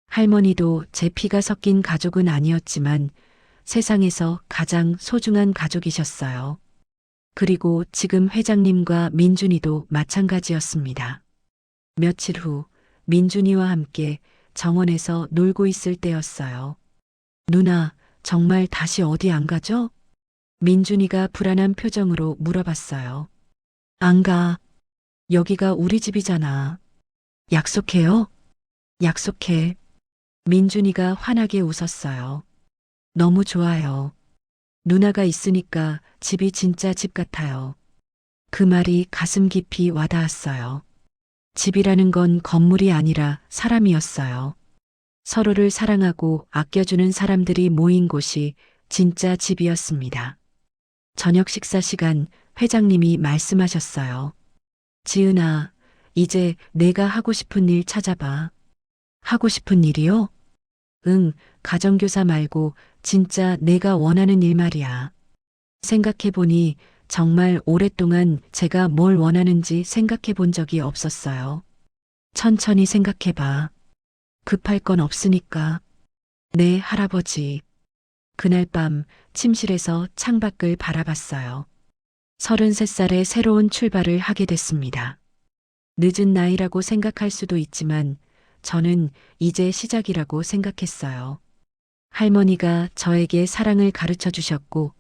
S1: 할머니도 제 피가 섞인 가족은 아니었지만 세상에서 가장 소중한 가족이셨어요. 그리고 지금 회장님과 민준이도 마찬가지였습니다. 며칠 후 민준이와 함께 정원에서 놀고 있을 때였어요. 누나, 정말 다시 어디 안 가죠? 민준이가 불안한 표정으로 물어봤어요. 안 가. 여기가 우리 집이잖아. 약속해요? 약속해. 민준이가 환하게 웃었어요. 너무 좋아요. 누나가 있으니까 집이 진짜 집 같아요. 그 말이 가슴 깊이 와닿았어요. 집이라는 건 건물이 아니라 사람이었어요. 서로를 사랑하고 아껴주는 사람들이 모인 곳이 진짜 집이었습니다. 저녁 식사 시간 회장님이 말씀하셨어요. 지은아, 이제 내가 하고 싶은 일 찾아봐. 하고 싶은 일이요? 응, 가정교사 말고 진짜 내가 원하는 일 말이야. 생각해보니 정말 오랫동안 제가 뭘 원하는지 생각해 본 적이 없었어요. 천천히 생각해봐. 급할 건 없으니까. 네, 할아버지. 그날 밤 침실에서 창밖을 바라봤어요. 33살의 새로운 출발을 하게 됐습니다. 늦은 나이라고 생각할 수도 있지만 저는 이제 시작이라고 생각했어요. 할머니가 저에게 사랑을 가르쳐 주셨고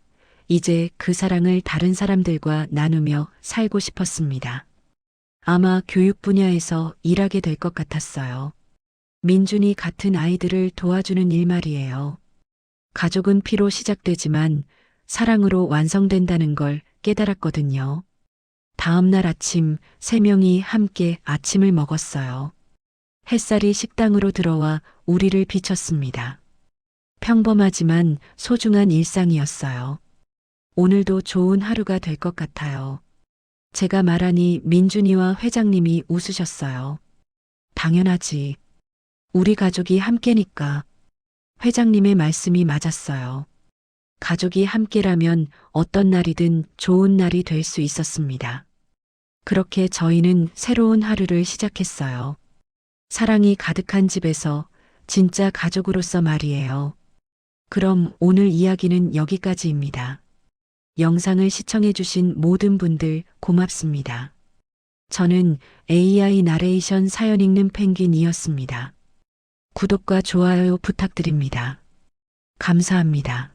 S1: 이제 그 사랑을 다른 사람들과 나누며 살고 싶었습니다. 아마 교육 분야에서 일하게 될 것 같았어요. 민준이 같은 아이들을 도와주는 일 말이에요. 가족은 피로 시작되지만 사랑으로 완성된다는 걸 깨달았거든요. 다음 날 아침 3명이 함께 아침을 먹었어요. 햇살이 식당으로 들어와 우리를 비췄습니다. 평범하지만 소중한 일상이었어요. 오늘도 좋은 하루가 될 것 같아요. 제가 말하니 민준이와 회장님이 웃으셨어요. 당연하지. 우리 가족이 함께니까. 회장님의 말씀이 맞았어요. 가족이 함께라면 어떤 날이든 좋은 날이 될 수 있었습니다. 그렇게 저희는 새로운 하루를 시작했어요. 사랑이 가득한 집에서 진짜 가족으로서 말이에요. 그럼 오늘 이야기는 여기까지입니다. 영상을 시청해주신 모든 분들 고맙습니다. 저는 AI 나레이션 사연 읽는 펭귄이었습니다. 구독과 좋아요 부탁드립니다. 감사합니다.